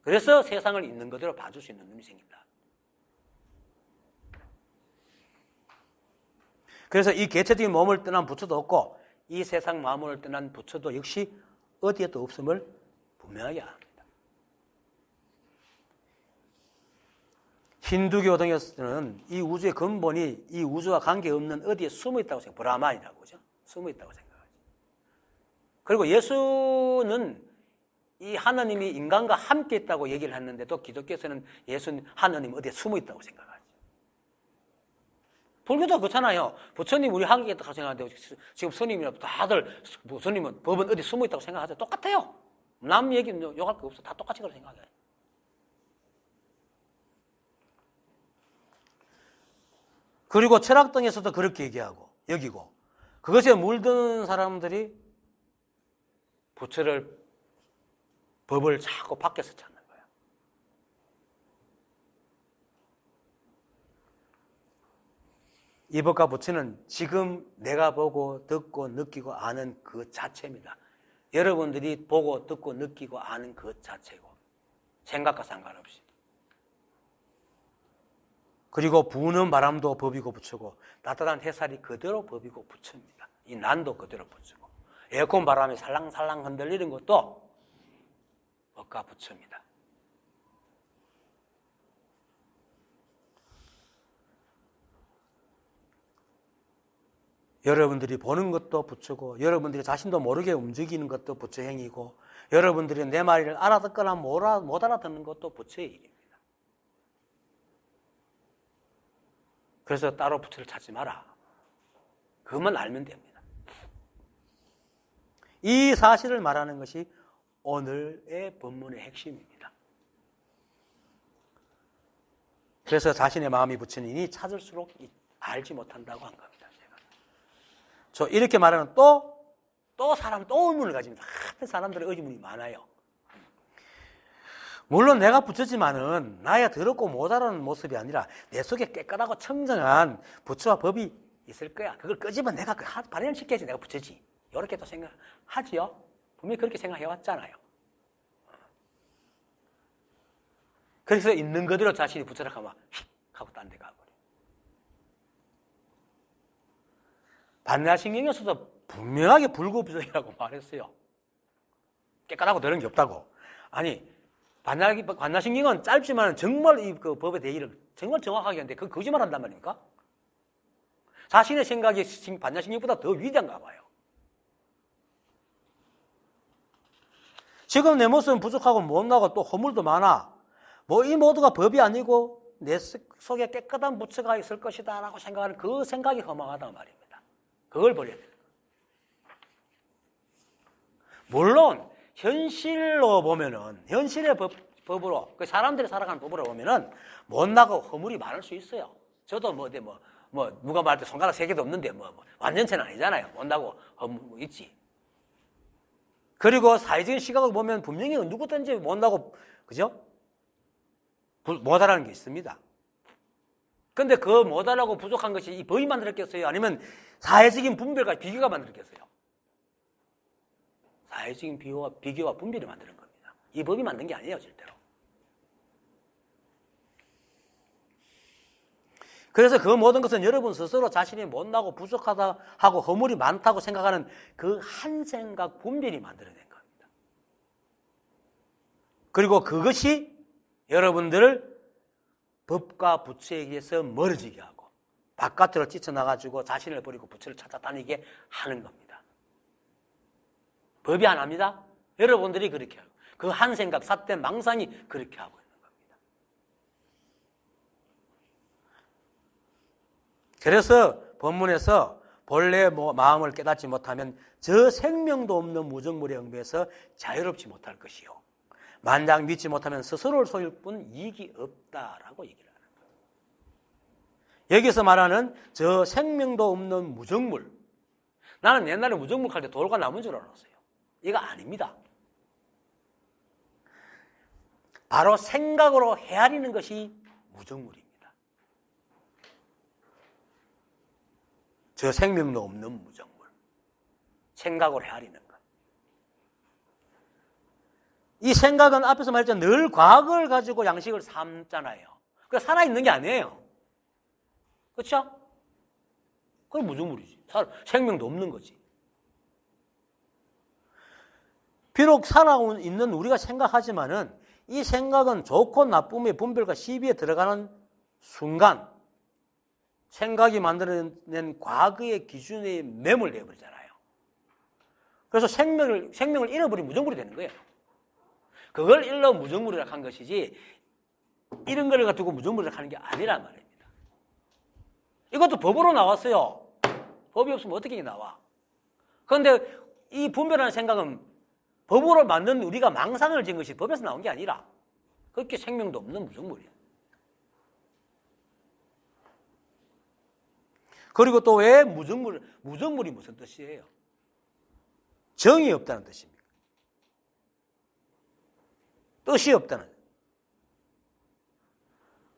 그래서 세상을 있는 그대로 봐줄 수 있는 눈이 생긴다. 그래서 이 개체적인 몸을 떠난 부처도 없고 이 세상 마음을 떠난 부처도 역시 어디에도 없음을 분명하게 합니다. 힌두교 등에서는 이 우주의 근본이 이 우주와 관계없는 어디에 숨어 있다고 생각해요. 브라만이라고 그죠? 숨어 있다고 생각하죠. 그리고 예수는 이 하나님이 인간과 함께 있다고 얘기를 했는데도 기독교에서는 예수는 하나님 어디에 숨어 있다고 생각하죠. 불교도 그렇잖아요. 부처님 우리 한국에 있다고 생각하는데 지금 스님이나 다들 스님은 법은 어디 숨어 있다고 생각하죠. 똑같아요. 남 얘기는 욕할 거 없어. 다 똑같이 그렇게 생각해요. 그리고 철학 등에서도 그렇게 얘기하고 여기고 그것에 물든 사람들이 부처를 법을 자꾸 밖에서 찾는 거예요. 이 법과 부처는 지금 내가 보고 듣고 느끼고 아는 그 자체입니다. 여러분들이 보고 듣고 느끼고 아는 그 자체고 생각과 상관없이. 그리고 부는 바람도 법이고 부처고 따뜻한 햇살이 그대로 법이고 부처입니다. 이 난도 그대로 부처고 에어컨 바람이 살랑살랑 흔들리는 것도 법과 부처입니다. 여러분들이 보는 것도 부처고 여러분들이 자신도 모르게 움직이는 것도 부처 행위고 여러분들이 내 말을 알아듣거나 못 알아듣는 것도 부처의 일입니다. 그래서 따로 부처를 찾지 마라. 그것만 알면 됩니다. 이 사실을 말하는 것이 오늘의 본문의 핵심입니다. 그래서 자신의 마음이 부처니니 찾을수록 알지 못한다고 한 겁니다. 저 이렇게 말하면 또 사람 또 의문을 가집니다. 사람들의 의문이 많아요. 물론 내가 부처지만은 나야 더럽고 모자라는 모습이 아니라 내 속에 깨끗하고 청정한 부처와 법이 있을 거야. 그걸 끄집어 내가 발현시켜야지 내가 부처지. 이렇게 또 생각하지요. 분명히 그렇게 생각해왔잖아요. 그래서 있는 그대로 자신이 부처라고 하면 휙 하고 딴 데 가버려요. 반야신경에서도 분명하게 불구부적이라고 말했어요. 깨끗하고 다른 게 없다고. 아니, 반나신경은 짧지만 정말 이 그 법의 대의를 정말 정확하게 하는데 그 거짓말 한단 말입니까? 자신의 생각이 반나신경보다 더 위대한가 봐요. 지금 내 모습은 부족하고 못나고 또 허물도 많아. 뭐 이 모두가 법이 아니고 내 속에 깨끗한 부처가 있을 것이다 라고 생각하는 그 생각이 허망하단 말입니다. 그걸 버려야 돼요. 물론 현실로 보면은 현실의 법으로 그 사람들이 살아가는 법으로 보면은 못나고 허물이 많을 수 있어요. 저도 누가 말할 때 손가락 3개도 없는데 완전체는 아니잖아요. 못나고 허물 있지. 그리고 사회적인 시각을 보면 분명히 누구든지 못나고 그죠? 못하라는 게 있습니다. 근데 그 못하라고 부족한 것이 이 법이 만들었겠어요? 아니면 사회적인 분별과 비교가 만들었겠어요? 사회적인 비교와 분별이 만드는 겁니다. 이 법이 만든 게 아니에요, 절대로. 그래서 그 모든 것은 여러분 스스로 자신이 못나고 부족하다 하고 허물이 많다고 생각하는 그 한 생각 분별이 만들어낸 겁니다. 그리고 그것이 여러분들을 법과 부처에게서 멀어지게 하고 바깥으로 찢어나가지고 자신을 버리고 부처를 찾아다니게 하는 겁니다. 법이 안 합니다. 여러분들이 그렇게 하고 그 한 생각, 삿된 망상이 그렇게 하고 있는 겁니다. 그래서 본문에서 본래 마음을 깨닫지 못하면 저 생명도 없는 무정물에 얽매여서 자유롭지 못할 것이요. 만약 믿지 못하면 스스로를 속일 뿐 이익이 없다라고 얘기를 하는 거예요. 여기서 말하는 저 생명도 없는 무정물. 나는 옛날에 무정물 할 때 돌과 나무인 줄 알았어요. 이거 아닙니다. 바로 생각으로 헤아리는 것이 무정물입니다. 저 생명도 없는 무정물. 생각으로 헤아리는 것. 이 생각은 앞에서 말했죠. 늘 과거를 가지고 양식을 삼잖아요. 그러니까 살아있는 게 아니에요. 그렇죠? 그건 무정물이지. 생명도 없는 거지. 비록 살아있는 우리가 생각하지만은 이 생각은 좋고 나쁨의 분별과 시비에 들어가는 순간 생각이 만들어낸 과거의 기준에 매몰되어 버리잖아요. 그래서 생명을 잃어버린 무정물이 되는 거예요. 그걸 일러 무정물이라고 한 것이지 이런 걸 가지고 무정물이라고 하는 게 아니란 말입니다. 이것도 법으로 나왔어요. 법이 없으면 어떻게 나와? 그런데 이 분별하는 생각은 법으로 만든 우리가 망상을 지은 것이 법에서 나온 게 아니라 그렇게 생명도 없는 무정물이에요. 그리고 또 왜 무정물이 무슨 뜻이에요? 정이 없다는 뜻입니다. 뜻이 없다는.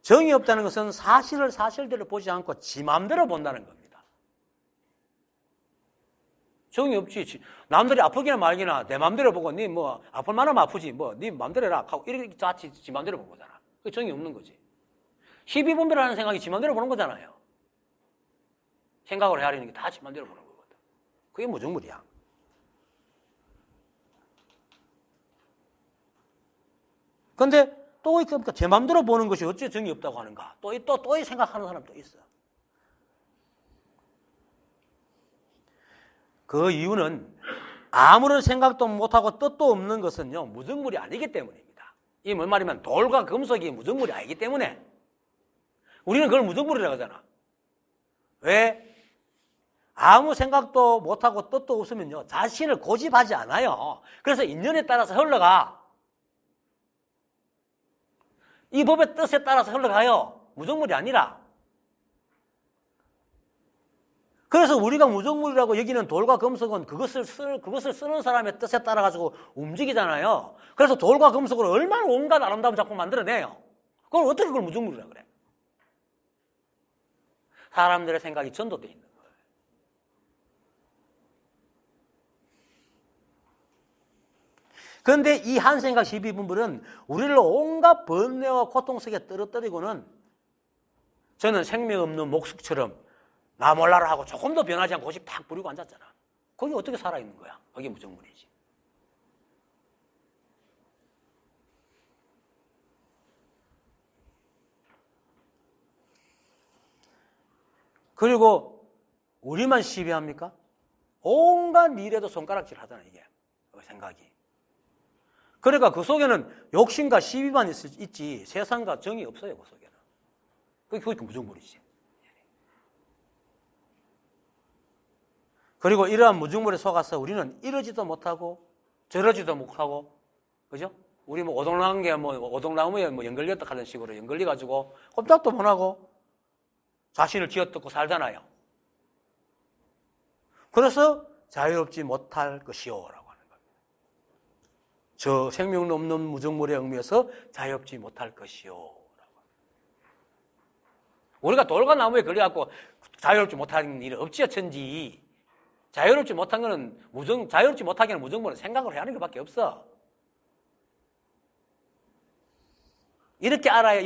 정이 없다는 것은 사실을 사실대로 보지 않고 지 마음대로 본다는 겁니다. 정이 없지. 남들이 아프기나 말기나 내 마음대로 보고 니 아플 만하면 아프지 니 마음대로 해라 하고 이렇게 자칫 지 마음대로 본 거잖아. 그게 정이 없는 거지. 시비분별하는 생각이 지 마음대로 보는 거잖아요. 생각을 헤아리는 게 다 지 마음대로 보는 거거든. 그게 무정물이야. 근데 또 제 마음대로 보는 것이 어째 정이 없다고 하는가? 또 생각하는 사람도 있어. 그 이유는 아무런 생각도 못하고 뜻도 없는 것은요, 무정물이 아니기 때문입니다. 이게 뭔 말이면 돌과 금속이 무정물이 아니기 때문에 우리는 그걸 무정물이라고 하잖아. 왜? 아무 생각도 못하고 뜻도 없으면요, 자신을 고집하지 않아요. 그래서 인연에 따라서 흘러가. 이 법의 뜻에 따라서 흘러가요. 무정물이 아니라. 그래서 우리가 무정물이라고 여기는 돌과 금속은 그것을 쓰는 사람의 뜻에 따라 가지고 움직이잖아요. 그래서 돌과 금속을 얼마나 온갖 아름다운 작품 만들어내요. 그걸 어떻게 그걸 무정물이라고 그래? 사람들의 생각이 전도되어 있는 거예요. 그런데 이 한 생각 12분별은 우리를 온갖 번뇌와 고통 속에 떨어뜨리고는 저는 생명 없는 목숙처럼 나 몰라라 하고 조금 더 변하지 않고 고집 탁 부리고 앉았잖아. 거기 어떻게 살아있는 거야? 그게 무정물이지. 그리고 우리만 시비합니까? 온갖 미래도 손가락질 하잖아, 이게. 그 생각이. 그러니까 그 속에는 욕심과 시비만 있지 세상과 정이 없어요, 그 속에는. 그게 무정물이지. 그리고 이러한 무정물에 속아서 우리는 이러지도 못하고 저러지도 못하고, 그죠? 우리 뭐 오동나무에 뭐 연걸렸다 하는 식으로 연걸려가지고 꼼짝도 못하고 자신을 쥐어뜯고 살잖아요. 그래서 자유롭지 못할 것이요라고 하는 겁니다. 저 생명 없는 무정물에 얽매여서 자유롭지 못할 것이요. 우리가 돌과 나무에 걸려갖고 자유롭지 못하는 일은 없지요, 천지. 자유롭지 못한 거는 자유롭지 못하기는 무정물은 생각을 해야 하는 것밖에 없어. 이렇게 알아야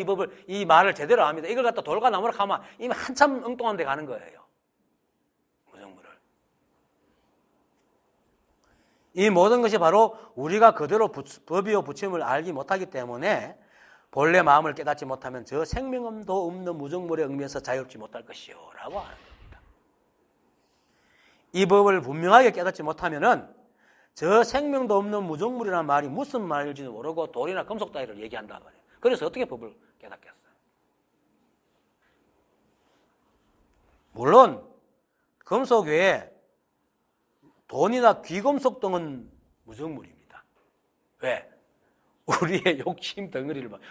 이 말을 제대로 압니다. 이걸 갖다 돌과 나무로 가면 이미 한참 엉뚱한 데 가는 거예요. 무정물을. 이 모든 것이 바로 우리가 그대로 법이요 부침을 알지 못하기 때문에 본래 마음을 깨닫지 못하면 저 생명도 없는 무정물에 얽매여서 자유롭지 못할 것이요 라고 하는 겁니다. 이 법을 분명하게 깨닫지 못하면은 저 생명도 없는 무정물이라는 말이 무슨 말인지도 모르고 돌이나 금속 따위를 얘기한단 말이에요. 그래서 어떻게 법을 깨닫겠어요? 물론 금속 외에 돈이나 귀금속 등은 무정물입니다. 왜? 우리의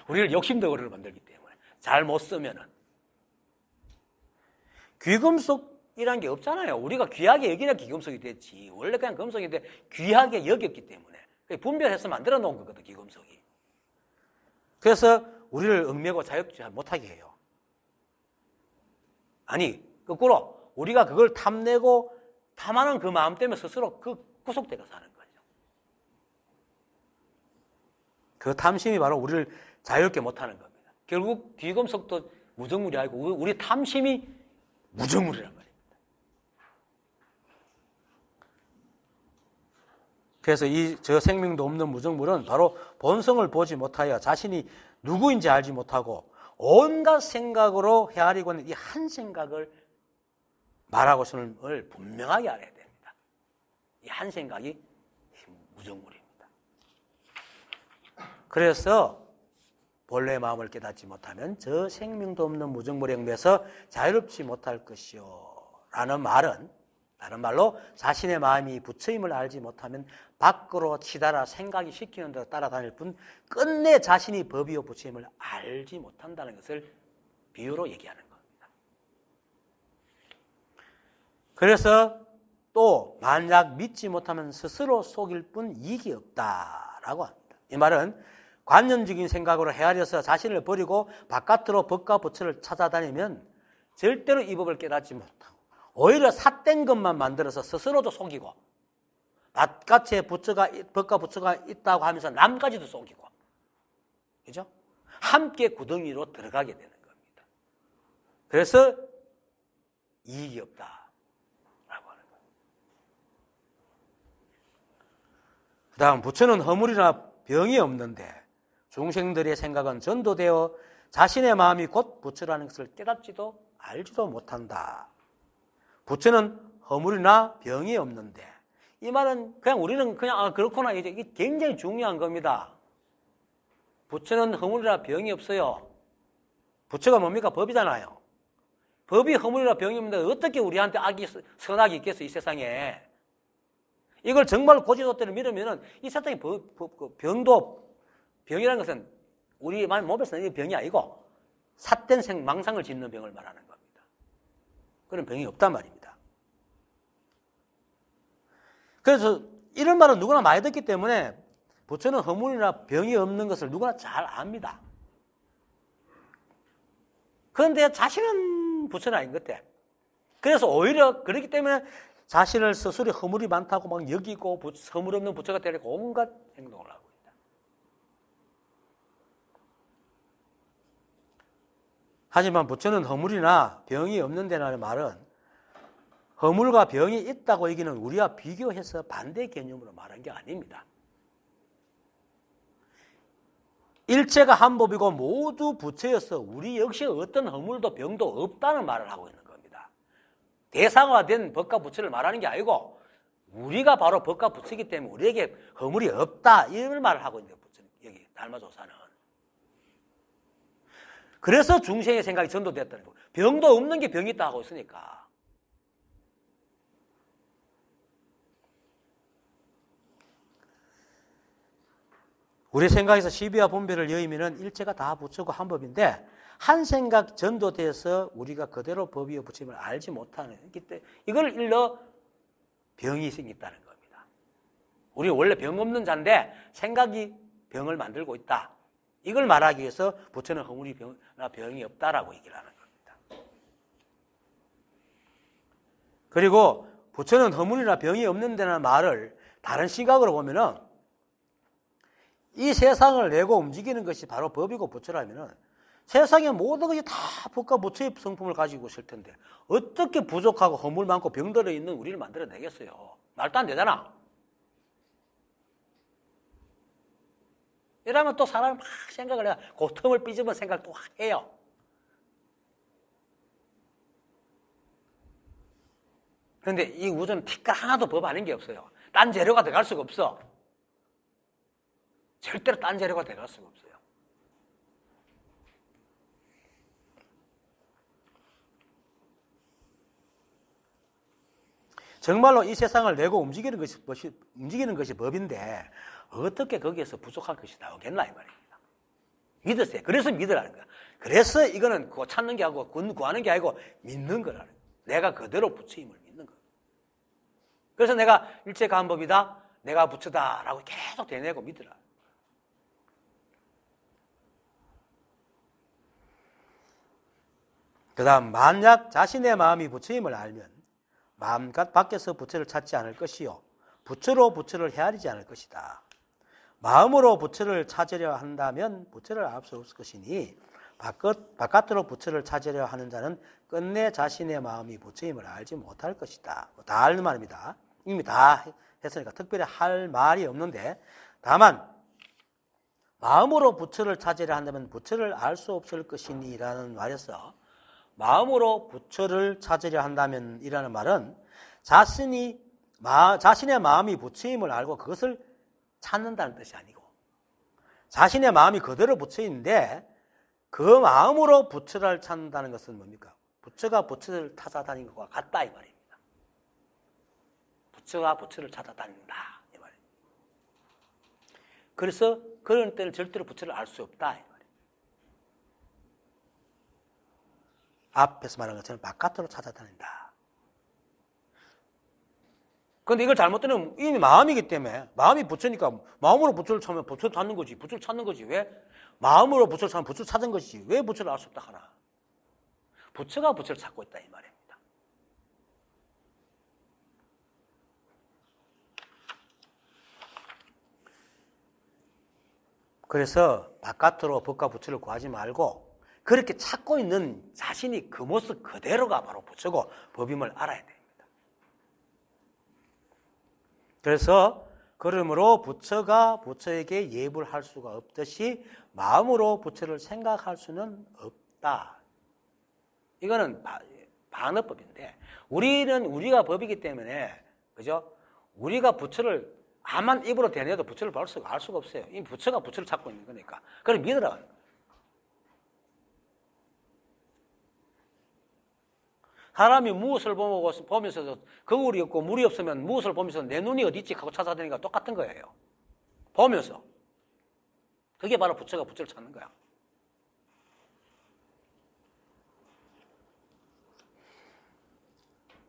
우리를 욕심 덩어리를 만들기 때문에. 잘 못 쓰면은. 귀금속이란 게 없잖아요. 우리가 귀하게 여기냐 귀금속이 됐지. 원래 그냥 금속인데 귀하게 여겼기 때문에. 분별해서 만들어 놓은 거거든, 귀금속이. 그래서 우리를 얽매고 자유롭지 못하게 해요. 아니, 거꾸로 우리가 그걸 탐내고 탐하는 그 마음 때문에 스스로 구속되어 사는 거죠. 그 탐심이 바로 우리를 자유롭게 못하는 겁니다. 결국 귀금속도 무정물이 아니고 우리 탐심이 무정물이란 말입니다. 그래서 저 생명도 없는 무정물은 바로 본성을 보지 못하여 자신이 누구인지 알지 못하고 온갖 생각으로 헤아리고 있는 이 한 생각을 말하고 있는 걸 분명하게 알아야 됩니다. 이 한 생각이 무정물입니다. 그래서 본래의 마음을 깨닫지 못하면 저 생명도 없는 무정물에 얽매여서 자유롭지 못할 것이요 라는 말은 다른 말로 자신의 마음이 부처임을 알지 못하면 밖으로 치달아 생각이 시키는 대로 따라다닐 뿐 끝내 자신이 법이요 부처임을 알지 못한다는 것을 비유로 얘기하는 겁니다. 그래서 또 만약 믿지 못하면 스스로 속일 뿐 이익이 없다라고 합니다. 이 말은 관념적인 생각으로 헤아려서 자신을 버리고 바깥으로 법과 부처를 찾아다니면 절대로 이 법을 깨닫지 못하고 오히려 삿된 것만 만들어서 스스로도 속이고 바깥에 법과 부처가 있다고 하면서 남까지도 속이고, 그죠? 함께 구덩이로 들어가게 되는 겁니다. 그래서 이익이 없다라고 하는 거예요. 그 다음 부처는 허물이나 병이 없는데 중생들의 생각은 전도되어 자신의 마음이 곧 부처라는 것을 깨닫지도 알지도 못한다. 부처는 허물이나 병이 없는데, 이 말은 그냥 우리는 그냥 그렇구나, 이게 굉장히 중요한 겁니다. 부처는 허물이나 병이 없어요. 부처가 뭡니까? 법이잖아요. 법이 허물이나 병이 없는데 어떻게 우리한테 선악이 있겠어, 이 세상에. 이걸 정말 고지도대로 믿으면 이 세상에 병이라는 것은 우리 몸에서 있는 병이 아니고 삿된 망상을 짓는 병을 말하는 겁니다. 그런 병이 없단 말입니다. 그래서 이런 말은 누구나 많이 듣기 때문에 부처는 허물이나 병이 없는 것을 누구나 잘 압니다. 그런데 자신은 부처는 아닌 것 같아. 그래서 오히려 그렇기 때문에 자신을 스스로 허물이 많다고 막 여기고 허물 없는 부처가 되려고 온갖 행동을 하고 있다. 하지만 부처는 허물이나 병이 없는 데라는 말은 허물과 병이 있다고 얘기는 우리와 비교해서 반대 개념으로 말한 게 아닙니다. 일체가 한 법이고 모두 부처여서 우리 역시 어떤 허물도 병도 없다는 말을 하고 있는 겁니다. 대상화된 법과 부처를 말하는 게 아니고 우리가 바로 법과 부처이기 때문에 우리에게 허물이 없다 이런 말을 하고 있는 거예요. 여기 달마조사는. 그래서 중생의 생각이 전도됐다는 거예요. 병도 없는 게 병이 있다 하고 있으니까. 우리 생각에서 시비와 분별을 여의면 일체가 다 부처고 한 법인데 한 생각 전도돼서 우리가 그대로 법이요 부처임을 알지 못하는 이걸 일러 병이 생겼다는 겁니다. 우리 원래 병 없는 자인데 생각이 병을 만들고 있다. 이걸 말하기 위해서 부처는 허물이 병이 없다라고 얘기를 하는 겁니다. 그리고 부처는 허물이나 병이 없는다는 말을 다른 시각으로 보면은 이 세상을 내고 움직이는 것이 바로 법이고 부처라면은 세상의 모든 것이 다 법과 부처의 성품을 가지고 있을 텐데 어떻게 부족하고 허물 많고 병들어 있는 우리를 만들어내겠어요? 말도 안 되잖아. 이러면 또 사람이 막 생각을 해요. 그 틈을 삐집은 생각을 또 해요. 그런데 이 우주는 티끌 하나도 법 아닌 게 없어요. 딴 재료가 들어갈 수가 없어. 절대로 딴 재료가 들어갈 수가 없어요. 정말로 이 세상을 내고 움직이는 것이 법인데 어떻게 거기에서 부족한 것이 나오겠나 이 말입니다. 믿으세요. 그래서 믿으라는 거야. 그래서 이거는 그거 찾는 게 아니고 구하는 게 아니고 믿는 거라는 거야. 내가 그대로 부처임을 믿는 거야. 그래서 내가 일체가 한 법이다. 내가 부처다라고 계속 되뇌고 믿으라. 그 다음 만약 자신의 마음이 부처임을 알면 마음 밖에서 부처를 찾지 않을 것이요 부처로 부처를 헤아리지 않을 것이다. 마음으로 부처를 찾으려 한다면 부처를 알 수 없을 것이니 바깥으로 부처를 찾으려 하는 자는 끝내 자신의 마음이 부처임을 알지 못할 것이다. 다 아는 말입니다. 이미 다 했으니까 특별히 할 말이 없는데 다만 마음으로 부처를 찾으려 한다면 부처를 알 수 없을 것이니 라는 말에서 마음으로 부처를 찾으려 한다면 이라는 말은 자신의 마음이 부처임을 알고 그것을 찾는다는 뜻이 아니고 자신의 마음이 그대로 부처인데 그 마음으로 부처를 찾는다는 것은 뭡니까? 부처가 부처를 찾아다니는 것과 같다 이 말입니다. 부처가 부처를 찾아다닌다 이 말입니다. 그래서 그런 때는 절대로 부처를 알 수 없다 이 말입니다. 앞에서 말한 것처럼 바깥으로 찾아다닌다. 그런데 이걸 잘못 들으면 이미 마음이기 때문에 마음이 부처니까 마음으로 부처를 찾으면 부처를 찾는 거지. 부처를 찾는 거지. 왜? 마음으로 부처를 찾으면 부처를 찾은 것이지. 왜 부처를 알 수 없다 하나? 부처가 부처를 찾고 있다 이 말입니다. 그래서 바깥으로 법과 부처를 구하지 말고 그렇게 찾고 있는 자신이 그 모습 그대로가 바로 부처고 법임을 알아야 됩니다. 그래서 그러므로 부처가 부처에게 예불할 수가 없듯이 마음으로 부처를 생각할 수는 없다. 이거는 반어법인데 우리가 법이기 때문에 그죠? 우리가 부처를 암만 입으로 대내도 부처를 알 수가 없어요. 이 부처가 부처를 찾고 있는 거니까. 그럼 믿으라고 하는 거예요. 사람이 무엇을 보면서 거울이 없고 물이 없으면 무엇을 보면서 내 눈이 어디 있지 하고 찾아다니니까 똑같은 거예요. 보면서. 그게 바로 부처가 부처를 찾는 거야.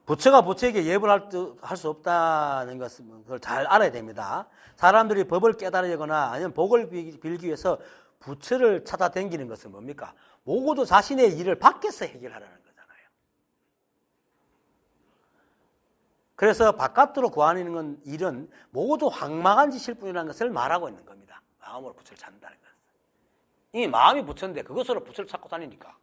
부처가 부처에게 예불할 수 없다는 것을 잘 알아야 됩니다. 사람들이 법을 깨달으거나 아니면 복을 빌기 위해서 부처를 찾아다니는 것은 뭡니까? 모두 자신의 일을 밖에서 해결하라는 거예요. 그래서 바깥으로 구하는 일은 모두 황망한 짓일 뿐이라는 것을 말하고 있는 겁니다. 마음으로 부처를 찾는다는 것은. 이미 마음이 부처인데 그것으로 부처를 찾고 다니니까.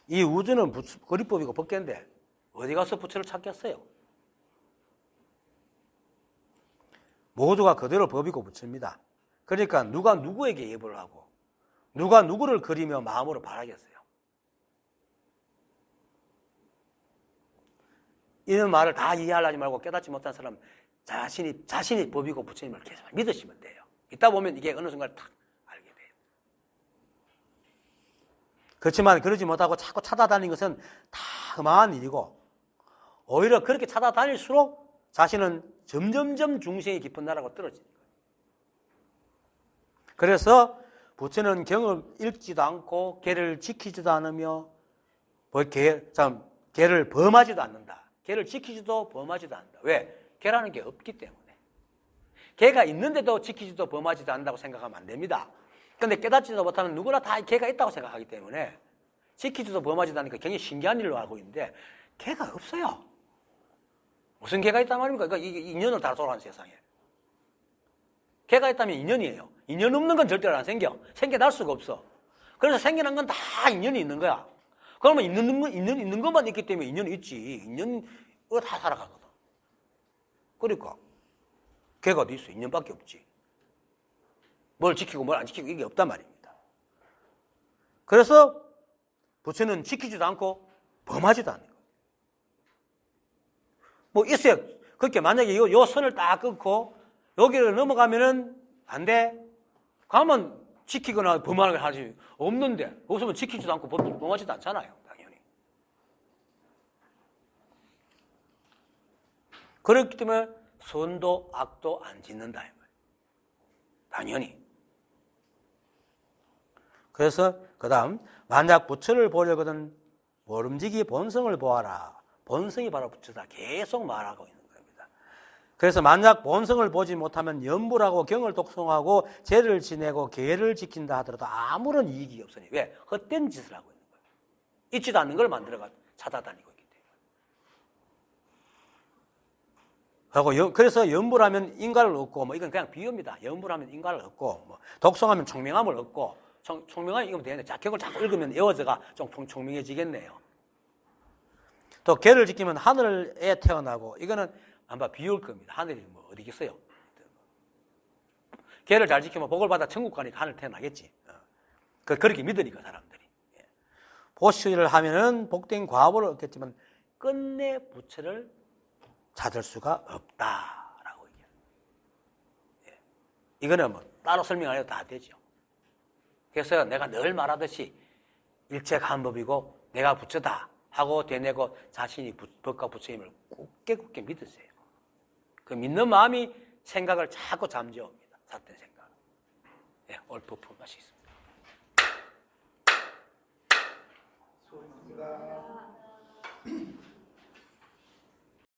이 우주는 거리법이고 법계인데 어디 가서 부처를 찾겠어요? 모두가 그대로 법이고 부처입니다. 그러니까 누가 누구에게 예불을 하고 누가 누구를 그리며 마음으로 바라겠어요? 이런 말을 다 이해하지 말고 깨닫지 못한 사람 자신이 법이고 부처님을 계속 믿으시면 돼요. 있다 보면 이게 어느 순간 탁 알게 돼요. 그렇지만 그러지 못하고 자꾸 찾아다니는 것은 다 험한 일이고 오히려 그렇게 찾아다닐수록 자신은 점점점 중생이 깊은 나라고 떨어지는 거예요. 그래서 부처는 경을 읽지도 않고 계를 지키지도 않으며 계를 범하지도 않는다. 계를 지키지도 범하지도 않는다. 왜? 계라는 게 없기 때문에. 계가 있는데도 지키지도 범하지도 않는다고 생각하면 안 됩니다. 그런데 깨닫지도 못하면 누구나 다 계가 있다고 생각하기 때문에 지키지도 범하지도 않으니까 굉장히 신기한 일로 알고 있는데 계가 없어요. 무슨 계가 있단 말입니까? 그러니까 이게 인연을 다 돌아가는 세상에. 계가 있다면 인연이에요. 인연 없는 건 절대로 안 생겨. 생겨날 수가 없어. 그래서 생겨난 건 다 인연이 있는 거야. 그러면 인연 있는 것만 있기 때문에 인연이 있지. 인연으로 다 살아가거든. 그러니까 걔가 어디 있어? 인연밖에 없지. 뭘 지키고 뭘 안 지키고 이게 없단 말입니다. 그래서 부처는 지키지도 않고 범하지도 않는 거예요. 뭐 있어요. 그렇게 만약에 요 선을 딱 끊고 여기를 넘어가면은 안 돼. 가면 지키거나 범하는 걸 하지 없는데 없으면 지키지도 않고 범하지도 않잖아요. 당연히. 그렇기 때문에 선도 악도 안 짓는다. 당연히. 그래서 그 다음 만약 부처를 보려거든 모름지기 본성을 보아라. 본성이 바로 부처다. 계속 말하고 있는 겁니다. 그래서 만약 본성을 보지 못하면 연불하고 경을 독송하고 제를 지내고 계를 지킨다 하더라도 아무런 이익이 없으니. 왜? 헛된 짓을 하고 있는 거예요. 있지도 않는 걸 만들어가 찾아다니고 있기 때문에. 그래서 연불하면 인간을 얻고, 뭐 이건 그냥 비유입니다. 연불하면 인간을 얻고, 뭐 독송하면 총명함을 얻고, 총명함이 이거면 되는데, 자격을 자꾸 읽으면 애워져가 좀 총명해지겠네요. 또 계를 지키면 하늘에 태어나고, 이거는 아마 비유일 겁니다. 하늘이 뭐 어디겠어요? 계를 잘 지키면 복을 받아 천국 가니까 하늘 태어나겠지. 그렇게 믿으니까 사람들이. 보시를 하면은 복된 과보를 얻겠지만 끝내 부처를 찾을 수가 없다라고 얘기해요. 이거는 뭐 따로 설명 안 해도 다 되죠. 그래서 내가 늘 말하듯이 일체간법이고 내가 부처다 하고 되뇌고 자신이 법과 부처임을 굳게 믿으세요. 그 믿는 마음이 생각을 자꾸 잠재웁니다. 삿된 생각. 네, 오늘 부품 마치겠습니다.